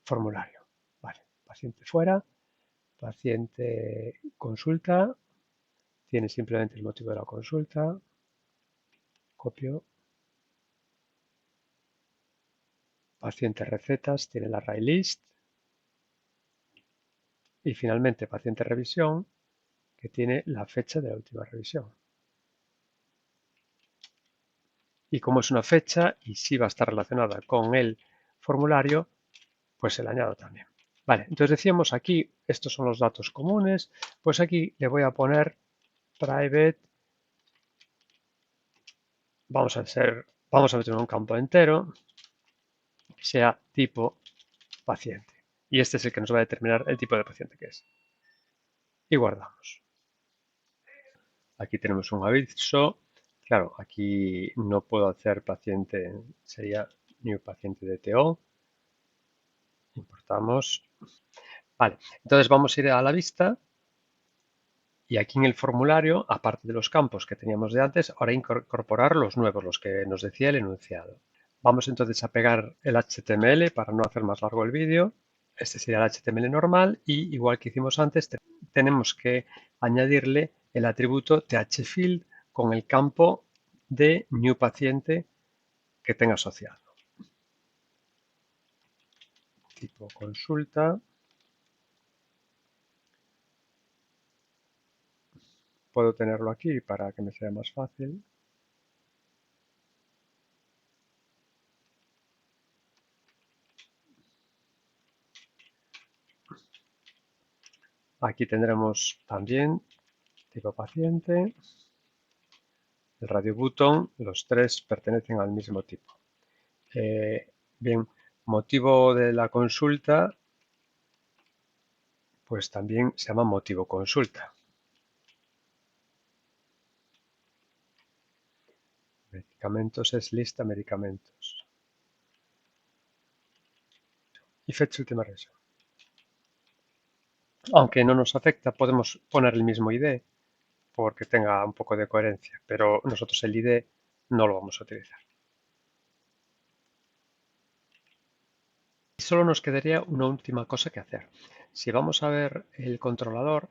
formulario. Vale, paciente fuera, paciente consulta, tiene simplemente el motivo de la consulta, copio, paciente recetas, tiene la array list y finalmente paciente revisión, que tiene la fecha de la última revisión. Y como es una fecha y sí va a estar relacionada con el formulario, pues se la añado también. Vale, entonces decíamos aquí, estos son los datos comunes, pues aquí le voy a poner private, vamos a meter un campo entero, que sea tipo paciente. Y este es el que nos va a determinar el tipo de paciente que es. Y guardamos. Aquí tenemos un aviso. Claro, aquí no puedo hacer paciente, sería new paciente DTO. Importamos. Vale, entonces vamos a ir a la vista y aquí en el formulario, aparte de los campos que teníamos de antes, ahora incorporar los nuevos, los que nos decía el enunciado. Vamos entonces a pegar el HTML para no hacer más largo el vídeo. Este sería el HTML normal y igual que hicimos antes, tenemos que añadirle el atributo thfield con el campo de new paciente que tenga asociado. Tipo consulta, puedo tenerlo aquí para que me sea más fácil. Aquí tendremos también tipo paciente, el radio button, los tres pertenecen al mismo tipo. Bien, motivo de la consulta, pues también se llama motivo consulta. Medicamentos es lista medicamentos. Y fecha última revisión. Aunque no nos afecta, podemos poner el mismo ID porque tenga un poco de coherencia, pero nosotros el ID no lo vamos a utilizar. Y solo nos quedaría una última cosa que hacer. Si vamos a ver el controlador,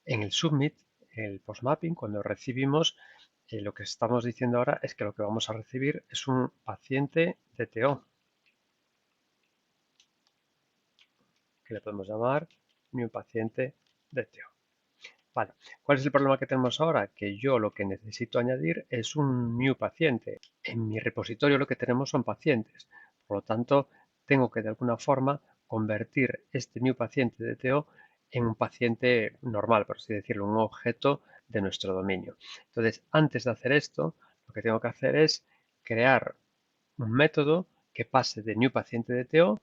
en el submit, el postmapping, cuando recibimos, lo que estamos diciendo ahora es que lo que vamos a recibir es un paciente DTO, que le podemos llamar new paciente DTO. Vale, ¿cuál es el problema que tenemos ahora? Que yo lo que necesito añadir es un new paciente. En mi repositorio lo que tenemos son pacientes. Por lo tanto, tengo que de alguna forma convertir este new paciente DTO en un paciente normal, por así decirlo, un objeto de nuestro dominio. Entonces, antes de hacer esto, lo que tengo que hacer es crear un método que pase de new paciente DTO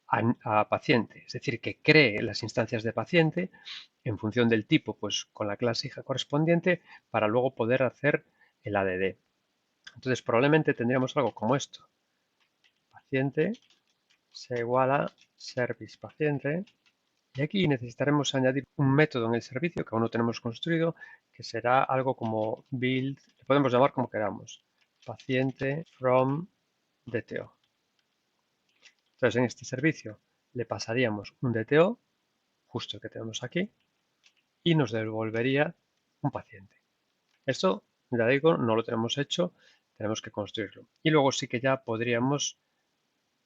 a paciente, es decir, que cree las instancias de paciente en función del tipo, pues con la clase hija correspondiente, para luego poder hacer el ADD. Entonces, probablemente tendríamos algo como esto. Paciente se iguala service paciente. Y aquí necesitaremos añadir un método en el servicio que aún no tenemos construido, que será algo como build, le podemos llamar como queramos, paciente from DTO. Entonces, en este servicio le pasaríamos un DTO, justo el que tenemos aquí, y nos devolvería un paciente. Esto, ya digo, no lo tenemos hecho, tenemos que construirlo. Y luego sí que ya podríamos,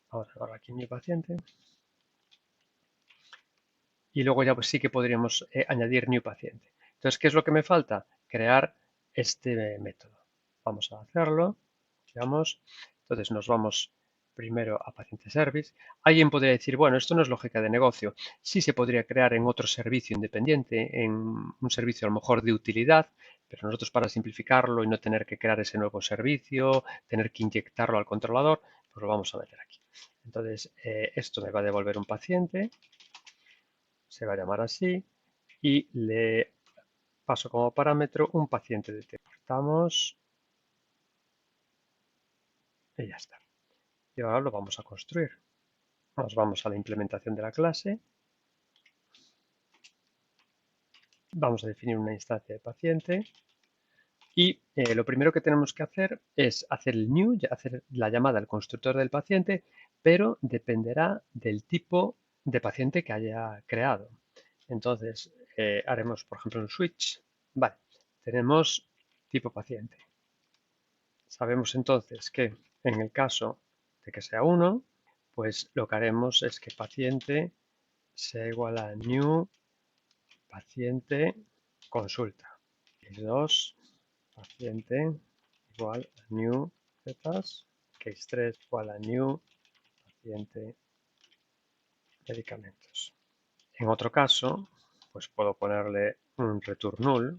vamos a ver aquí mi paciente, y luego ya pues sí que podríamos añadir new paciente. Entonces, ¿qué es lo que me falta? Crear este método. Vamos a hacerlo, digamos, entonces nos vamos primero a paciente service. Alguien podría decir, bueno, esto no es lógica de negocio. Sí se podría crear en otro servicio independiente, en un servicio a lo mejor de utilidad, pero nosotros para simplificarlo y no tener que crear ese nuevo servicio, tener que inyectarlo al controlador, pues lo vamos a meter aquí. Entonces, esto me va a devolver un paciente, se va a llamar así, y le paso como parámetro un paciente de T. Cortamos y ya está. Y ahora lo vamos a construir. Nos vamos a la implementación de la clase. Vamos a definir una instancia de paciente. Y lo primero que tenemos que hacer es hacer el new, hacer la llamada al constructor del paciente, pero dependerá del tipo de paciente que haya creado. Entonces, haremos, por ejemplo, un switch. Vale, tenemos tipo paciente. Sabemos entonces que en el caso de que sea 1, pues lo que haremos es que paciente sea igual a new paciente consulta. Case 2, paciente igual a new recetas. Case 3 igual a new paciente medicamentos. En otro caso, pues puedo ponerle un return null,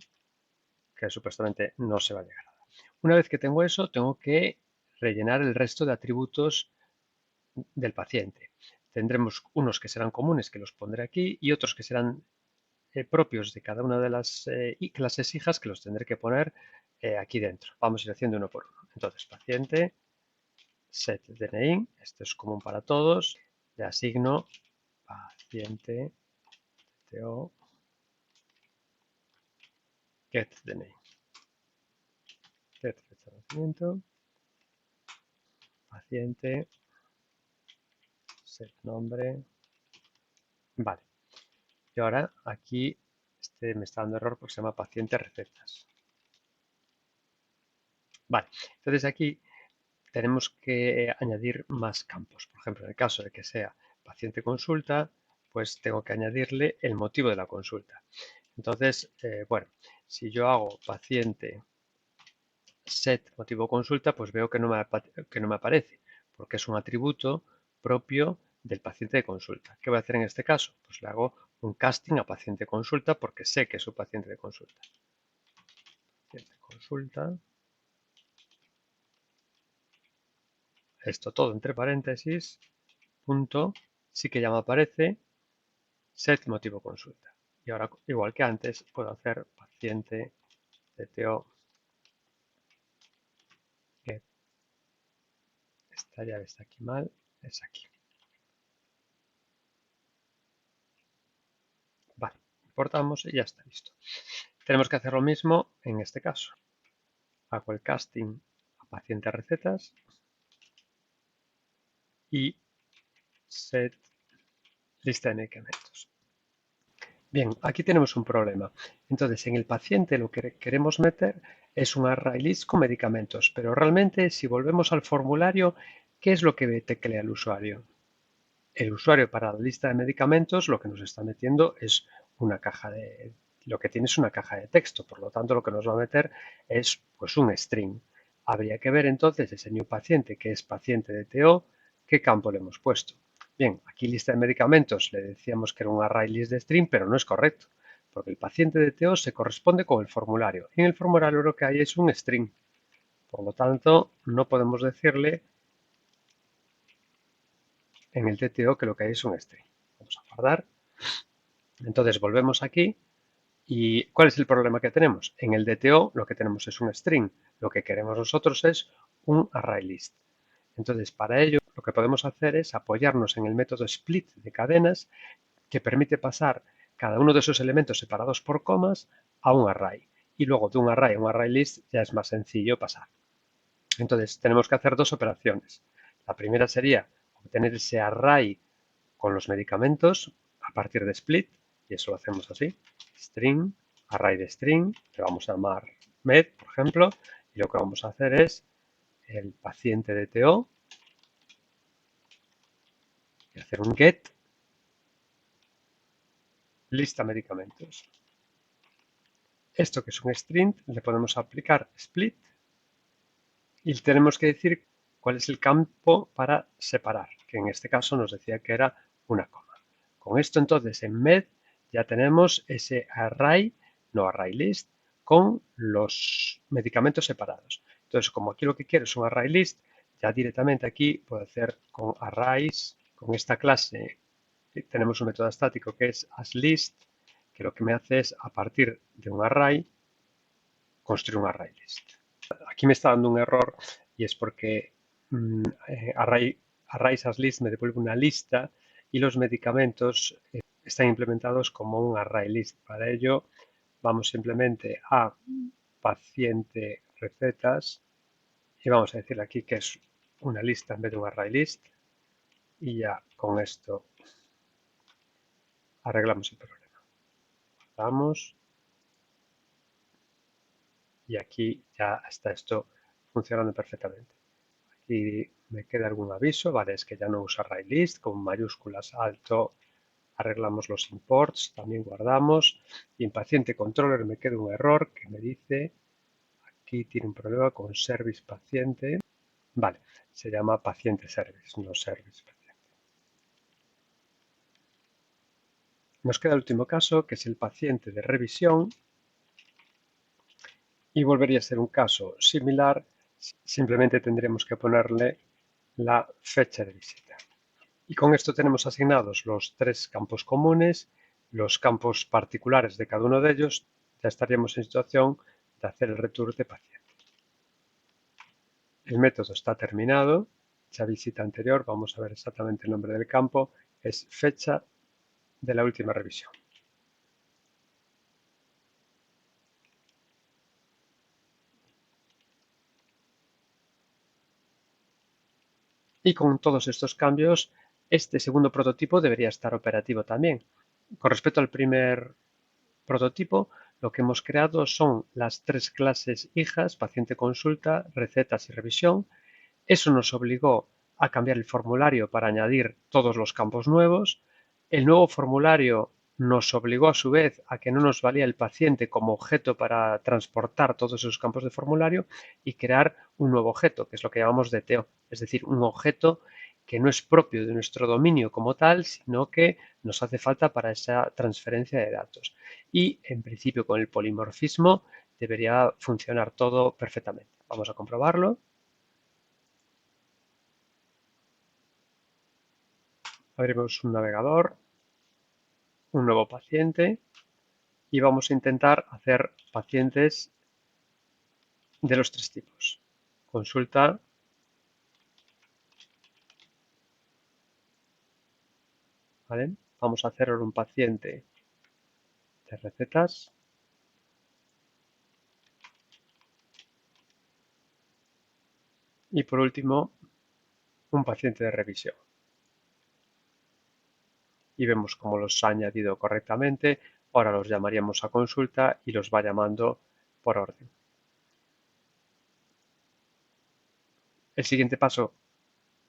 que supuestamente no se va a llegar a dar. Una vez que tengo eso, tengo que rellenar el resto de atributos del paciente. Tendremos unos que serán comunes, que los pondré aquí, y otros que serán propios de cada una de las clases hijas, que los tendré que poner aquí dentro. Vamos a ir haciendo uno por uno. Entonces, paciente, set DNI, esto es común para todos, le asigno paciente TO get DNI. Get fecha de nacimiento, paciente, set nombre. Vale. Y ahora aquí este me está dando error porque se llama paciente recetas. Vale, entonces aquí tenemos que añadir más campos. Por ejemplo, en el caso de que sea paciente consulta, pues tengo que añadirle el motivo de la consulta. Entonces, bueno, si yo hago paciente set motivo consulta, pues veo que no me aparece, porque es un atributo propio del paciente de consulta. ¿Qué voy a hacer en este caso? Pues le hago un casting a paciente consulta porque sé que es un paciente de consulta. Paciente consulta. Esto todo entre paréntesis, punto, sí que ya me aparece set motivo consulta. Y ahora, igual que antes, puedo hacer paciente DTO, que esta llave está aquí mal, es aquí. Vale, importamos y ya está listo. Tenemos que hacer lo mismo en este caso. Hago el casting a paciente recetas y set lista de medicamentos. Bien, aquí tenemos un problema. Entonces, en el paciente lo que queremos meter es un array list con medicamentos, pero realmente si volvemos al formulario, ¿qué es lo que teclea el usuario? El usuario para la lista de medicamentos lo que nos está metiendo es una caja de... Lo que tiene es una caja de texto, por lo tanto lo que nos va a meter es pues un string. Habría que ver entonces ese new paciente, que es paciente de TO, qué campo le hemos puesto. Bien, aquí lista de medicamentos le decíamos que era un array list de string, pero no es correcto, porque el paciente de TO se corresponde con el formulario. Y en el formulario lo que hay es un string. Por lo tanto, no podemos decirle en el TTO que lo que hay es un string. Vamos a guardar. Entonces volvemos aquí y ¿cuál es el problema que tenemos? En el DTO lo que tenemos es un string. Lo que queremos nosotros es un array list. Entonces para ello lo que podemos hacer es apoyarnos en el método split de cadenas que permite pasar cada uno de esos elementos separados por comas a un array. Y luego de un array a un array list ya es más sencillo pasar. Entonces tenemos que hacer dos operaciones. La primera sería obtener ese array con los medicamentos a partir de split, y eso lo hacemos así, string, array de string, que vamos a llamar med, por ejemplo, y lo que vamos a hacer es el paciente de TO y hacer un get lista medicamentos. Esto que es un string le podemos aplicar split y tenemos que decir cuál es el campo para separar, que en este caso nos decía que era una coma. Con esto entonces en med ya tenemos ese array, no array list, con los medicamentos separados. Entonces, como aquí lo que quiero es un array list, ya directamente aquí puedo hacer con arrays, con esta clase, tenemos un método estático que es asList, que lo que me hace es, a partir de un array, construir un array list. Aquí me está dando un error y es porque arrays as list me devuelve una lista y los medicamentos están implementados como un array list. Para ello vamos simplemente a paciente recetas y vamos a decirle aquí que es una lista en vez de un array list y ya con esto arreglamos el problema. Vamos y aquí ya está esto funcionando perfectamente. Aquí me queda algún aviso, vale, es que ya no usa array list, con mayúsculas alto arreglamos los imports, también guardamos, y en paciente controller me queda un error que me dice, aquí tiene un problema con service paciente, vale, se llama paciente service, no service paciente. Nos queda el último caso, que es el paciente de revisión, y volvería a ser un caso similar, simplemente tendremos que ponerle la fecha de visita. Y con esto tenemos asignados los tres campos comunes, los campos particulares de cada uno de ellos, ya estaríamos en situación de hacer el return de paciente. El método está terminado, ya visita anterior, vamos a ver exactamente el nombre del campo, es fecha de la última revisión. Y con todos estos cambios, este segundo prototipo debería estar operativo también. Con respecto al primer prototipo, lo que hemos creado son las tres clases hijas, paciente consulta, recetas y revisión. Eso nos obligó a cambiar el formulario para añadir todos los campos nuevos. El nuevo formulario nos obligó a su vez a que no nos valía el paciente como objeto para transportar todos esos campos de formulario y crear un nuevo objeto, que es lo que llamamos DTO, es decir, un objeto que no es propio de nuestro dominio como tal, sino que nos hace falta para esa transferencia de datos. Y en principio con el polimorfismo debería funcionar todo perfectamente. Vamos a comprobarlo. Abrimos un navegador, un nuevo paciente y vamos a intentar hacer pacientes de los tres tipos. Consulta, ¿vale? Vamos a hacer un paciente de recetas. Y por último, un paciente de revisión. Y vemos cómo los ha añadido correctamente. Ahora los llamaríamos a consulta y los va llamando por orden. El siguiente paso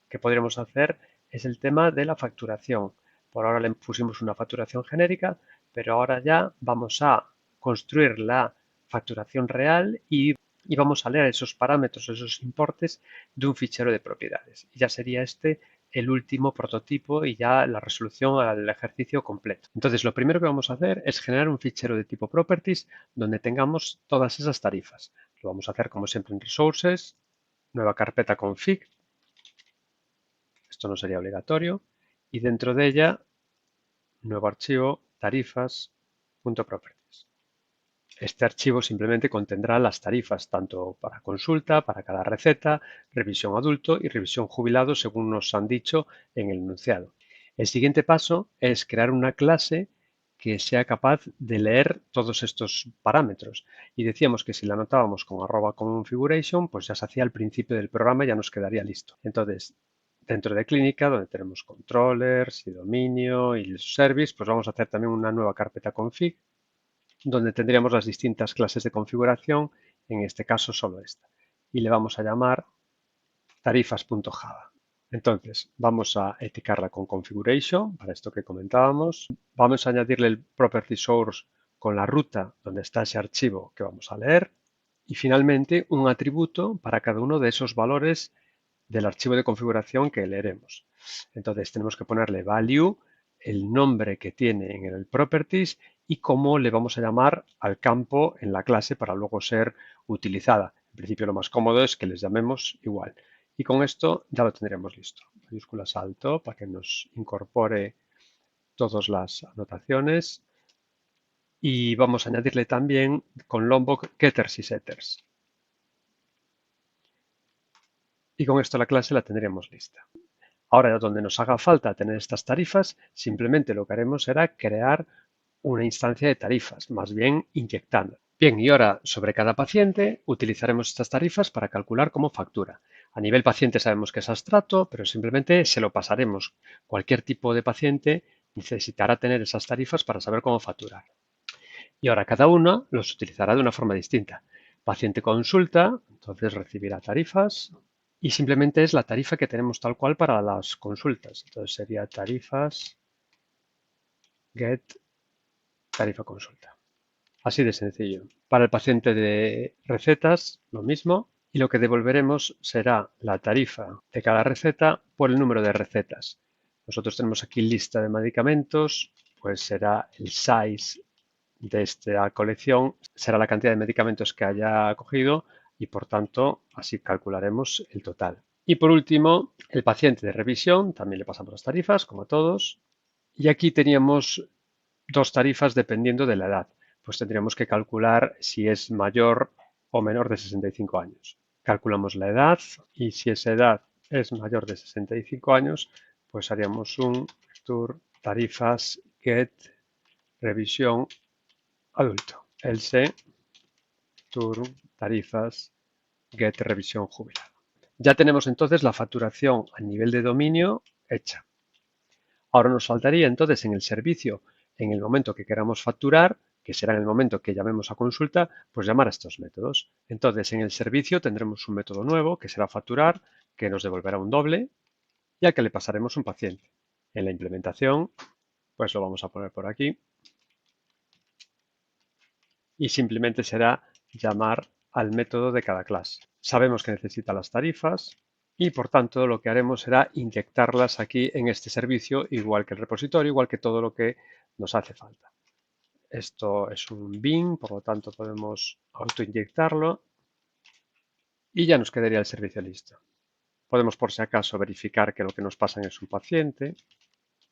que podríamos hacer es el tema de la facturación. Por ahora le pusimos una facturación genérica, pero ahora ya vamos a construir la facturación real y vamos a leer esos parámetros, esos importes de un fichero de propiedades. Y ya sería este el último prototipo y ya la resolución al ejercicio completo. Entonces, lo primero que vamos a hacer es generar un fichero de tipo properties donde tengamos todas esas tarifas. Lo vamos a hacer como siempre en resources, nueva carpeta config. Esto no sería obligatorio. Y dentro de ella, nuevo archivo, tarifas.properties. Este archivo simplemente contendrá las tarifas tanto para consulta, para cada receta, revisión adulto y revisión jubilado, según nos han dicho en el enunciado. El siguiente paso es crear una clase que sea capaz de leer todos estos parámetros. Y decíamos que si la anotábamos con @configuration, pues ya se hacía al principio del programa y ya nos quedaría listo. Entonces, dentro de clínica, donde tenemos controllers y dominio y service, pues vamos a hacer también una nueva carpeta config, donde tendríamos las distintas clases de configuración, en este caso solo esta. Y le vamos a llamar tarifas.java. Entonces, vamos a etiquetarla con configuration, para esto que comentábamos. Vamos a añadirle el property source con la ruta donde está ese archivo que vamos a leer. Y finalmente, un atributo para cada uno de esos valores del archivo de configuración que leeremos. Entonces, tenemos que ponerle value, el nombre que tiene en el properties y cómo le vamos a llamar al campo en la clase para luego ser utilizada. En principio, lo más cómodo es que les llamemos igual. Y con esto ya lo tendremos listo. Mayúsculas alto para que nos incorpore todas las anotaciones. Y vamos a añadirle también con Lombok getters y setters. Y con esto la clase la tendremos lista. Ahora, donde nos haga falta tener estas tarifas, simplemente lo que haremos será crear una instancia de tarifas, más bien inyectando. Bien, y ahora sobre cada paciente utilizaremos estas tarifas para calcular cómo factura. A nivel paciente sabemos que es abstracto, pero simplemente se lo pasaremos. Cualquier tipo de paciente necesitará tener esas tarifas para saber cómo facturar. Y ahora cada uno los utilizará de una forma distinta. Paciente consulta, entonces recibirá tarifas y simplemente es la tarifa que tenemos tal cual para las consultas. Entonces sería tarifas get tarifa consulta. Así de sencillo. Para el paciente de recetas, lo mismo. Y lo que devolveremos será la tarifa de cada receta por el número de recetas. Nosotros tenemos aquí lista de medicamentos, pues será el size de esta colección, será la cantidad de medicamentos que haya cogido y por tanto así calcularemos el total. Y por último, el paciente de revisión, también le pasamos las tarifas, como a todos. Y aquí teníamos dos tarifas dependiendo de la edad. Pues tendríamos que calcular si es mayor o menor de 65 años. Calculamos la edad y si esa edad es mayor de 65 años, pues haríamos un tour tarifas get revisión adulto. Else tour tarifas get revisión jubilado. Ya tenemos entonces la facturación a nivel de dominio hecha. Ahora nos faltaría entonces en el servicio, en el momento que queramos facturar, que será en el momento que llamemos a consulta, pues llamar a estos métodos. Entonces en el servicio tendremos un método nuevo que será facturar, que nos devolverá un doble y al que le pasaremos un paciente. En la implementación, pues lo vamos a poner por aquí. y simplemente será llamar al método de cada clase. Sabemos que necesita las tarifas y por tanto lo que haremos será inyectarlas aquí en este servicio, igual que el repositorio, igual que todo lo que nos hace falta. Esto es un bin, por lo tanto podemos autoinyectarlo y ya nos quedaría el servicio listo. Podemos por si acaso verificar que lo que nos pasan es un paciente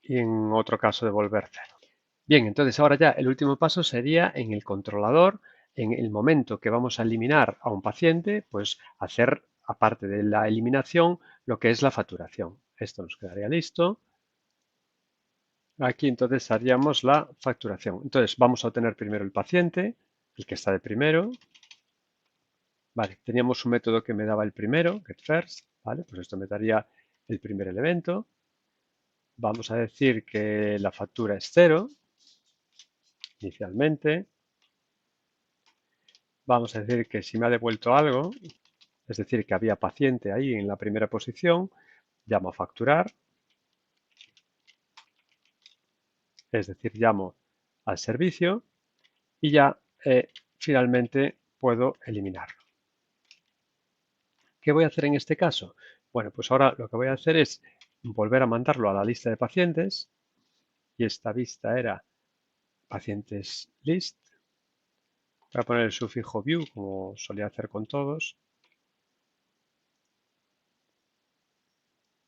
y en otro caso devolver cero. Bien, entonces ahora ya el último paso sería en el controlador, en el momento que vamos a eliminar a un paciente, pues hacer, aparte de la eliminación, lo que es la facturación. Esto nos quedaría listo. Aquí entonces haríamos la facturación. Entonces vamos a obtener primero el paciente, el que está de primero. Vale, teníamos un método que me daba el primero, getFirst, ¿vale? Pues esto me daría el primer elemento. Vamos a decir que la factura es 0 inicialmente. Vamos a decir que si me ha devuelto algo, es decir, que había paciente ahí en la primera posición, llamo a facturar, es decir, llamo al servicio y ya finalmente puedo eliminarlo. ¿Qué voy a hacer en este caso? Bueno, pues ahora lo que voy a hacer es volver a mandarlo a la lista de pacientes y esta vista era pacientes list. Voy a poner el sufijo view como solía hacer con todos.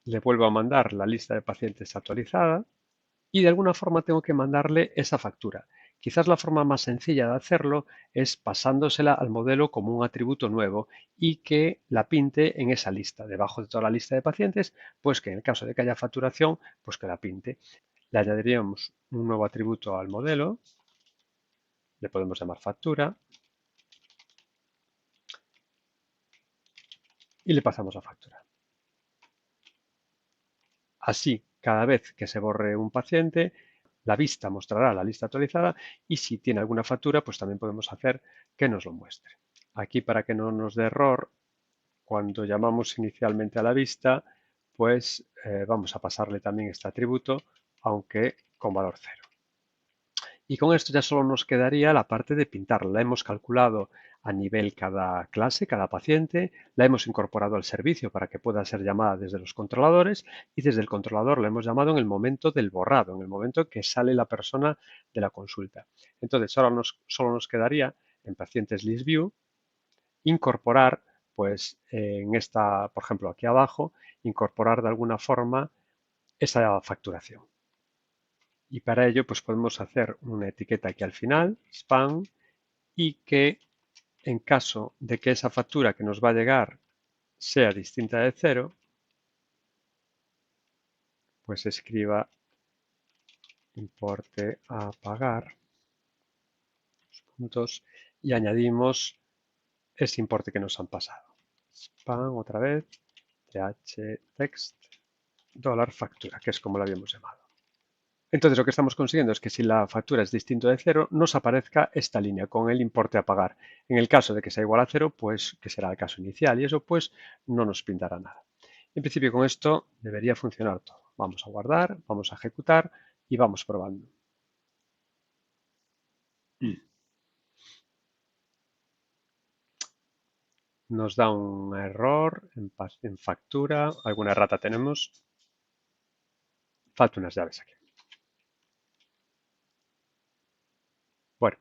Le vuelvo a mandar la lista de pacientes actualizada y de alguna forma tengo que mandarle esa factura. Quizás la forma más sencilla de hacerlo es pasándosela al modelo como un atributo nuevo y que la pinte en esa lista, debajo de toda la lista de pacientes, pues que en el caso de que haya facturación, pues que la pinte. Le añadiríamos un nuevo atributo al modelo, le podemos llamar factura y le pasamos a factura. Así, cada vez que se borre un paciente, la vista mostrará la lista actualizada y si tiene alguna factura, pues también podemos hacer que nos lo muestre. Aquí, para que no nos dé error, cuando llamamos inicialmente a la vista, pues vamos a pasarle también este atributo, aunque con valor 0. Y con esto ya solo nos quedaría la parte de pintar. La hemos calculado a nivel cada clase, cada paciente, la hemos incorporado al servicio para que pueda ser llamada desde los controladores y desde el controlador la hemos llamado en el momento del borrado, en el momento que sale la persona de la consulta. Entonces ahora solo nos quedaría en pacientes list view incorporar, pues en esta, por ejemplo, aquí abajo, incorporar de alguna forma esa facturación. Y para ello, pues podemos hacer una etiqueta aquí al final, spam, y que en caso de que esa factura que nos va a llegar sea distinta de 0, pues escriba importe a pagar, puntos, y añadimos ese importe que nos han pasado. Spam otra vez, th text, dólar factura, que es como lo habíamos llamado. Entonces lo que estamos consiguiendo es que si la factura es distinto de 0, nos aparezca esta línea con el importe a pagar. En el caso de que sea igual a 0, pues que será el caso inicial y eso pues no nos pintará nada. En principio con esto debería funcionar todo. Vamos a guardar, vamos a ejecutar y vamos probando. Nos da un error en factura, alguna errata tenemos. Faltan unas llaves aquí. Bueno,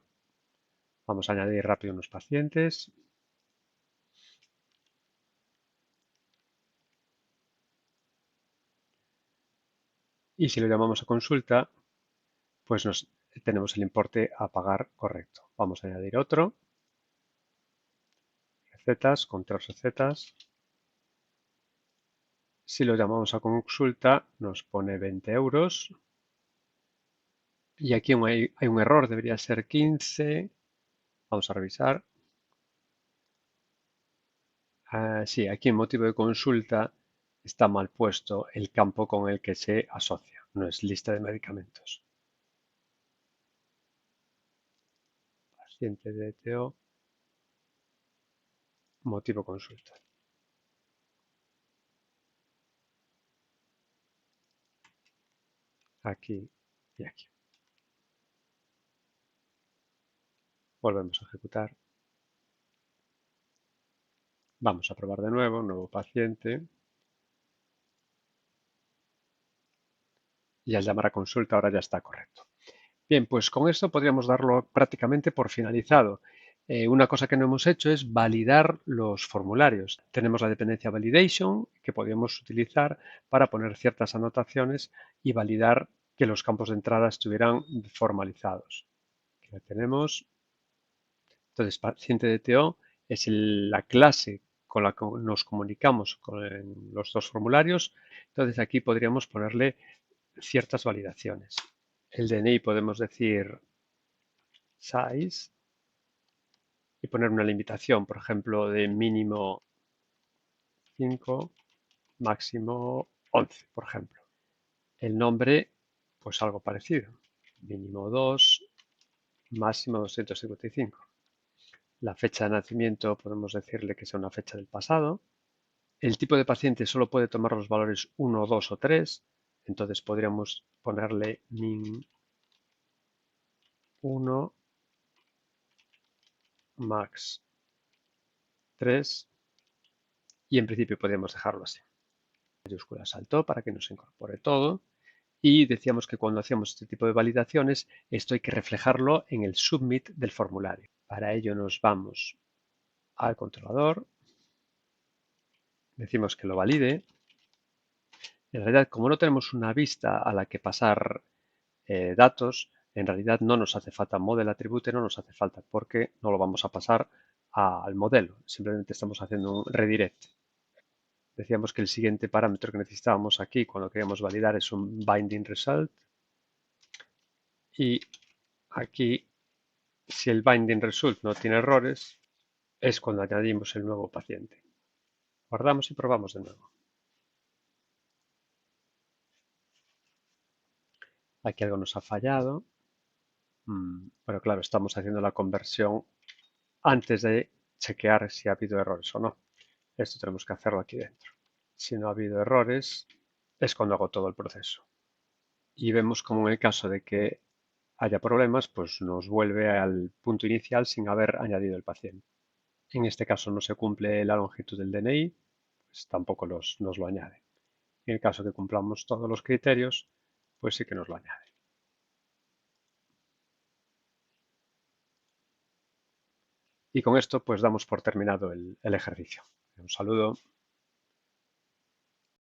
vamos a añadir rápido unos pacientes. Y si lo llamamos a consulta, pues tenemos el importe a pagar correcto. Vamos a añadir otro. Recetas, control recetas. Si lo llamamos a consulta, nos pone 20 euros. Y aquí hay un error, debería ser 15. Vamos a revisar. Sí, aquí en motivo de consulta está mal puesto el campo con el que se asocia. No es lista de medicamentos. Paciente DTO, motivo consulta. Aquí y aquí. Volvemos a ejecutar. Vamos a probar de nuevo, nuevo paciente. Y al llamar a consulta ahora ya está correcto. Bien, pues con esto podríamos darlo prácticamente por finalizado. Una cosa que no hemos hecho es validar los formularios. Tenemos la dependencia validation que podríamos utilizar para poner ciertas anotaciones y validar que los campos de entrada estuvieran formalizados. Aquí la tenemos. Entonces, paciente DTO es la clase con la que nos comunicamos con los dos formularios. Entonces, aquí podríamos ponerle ciertas validaciones. El DNI podemos decir size y poner una limitación, por ejemplo, de mínimo 5, máximo 11, por ejemplo. El nombre, pues algo parecido, mínimo 2, máximo 255. La fecha de nacimiento podemos decirle que sea una fecha del pasado. El tipo de paciente solo puede tomar los valores 1, 2 o 3, entonces podríamos ponerle min 1, max 3 y en principio podríamos dejarlo así. Mayúscula saltó para que nos incorpore todo y decíamos que cuando hacíamos este tipo de validaciones esto hay que reflejarlo en el submit del formulario. Para ello nos vamos al controlador, decimos que lo valide. En realidad, como no tenemos una vista a la que pasar datos, en realidad no nos hace falta model attribute, no nos hace falta porque no lo vamos a pasar al modelo, simplemente estamos haciendo un redirect. Decíamos que el siguiente parámetro que necesitábamos aquí cuando queríamos validar es un binding result y aquí si el binding result no tiene errores es cuando añadimos el nuevo paciente. Guardamos y probamos de nuevo. Aquí algo nos ha fallado, pero claro, estamos haciendo la conversión antes de chequear si ha habido errores o no. Esto tenemos que hacerlo aquí dentro. Si no ha habido errores, es cuando hago todo el proceso. Y vemos como en el caso de que haya problemas, pues nos vuelve al punto inicial sin haber añadido el paciente. En este caso no se cumple la longitud del DNI, pues tampoco nos lo añade. En el caso que cumplamos todos los criterios, pues sí que nos lo añade. Y con esto pues damos por terminado el ejercicio. Un saludo.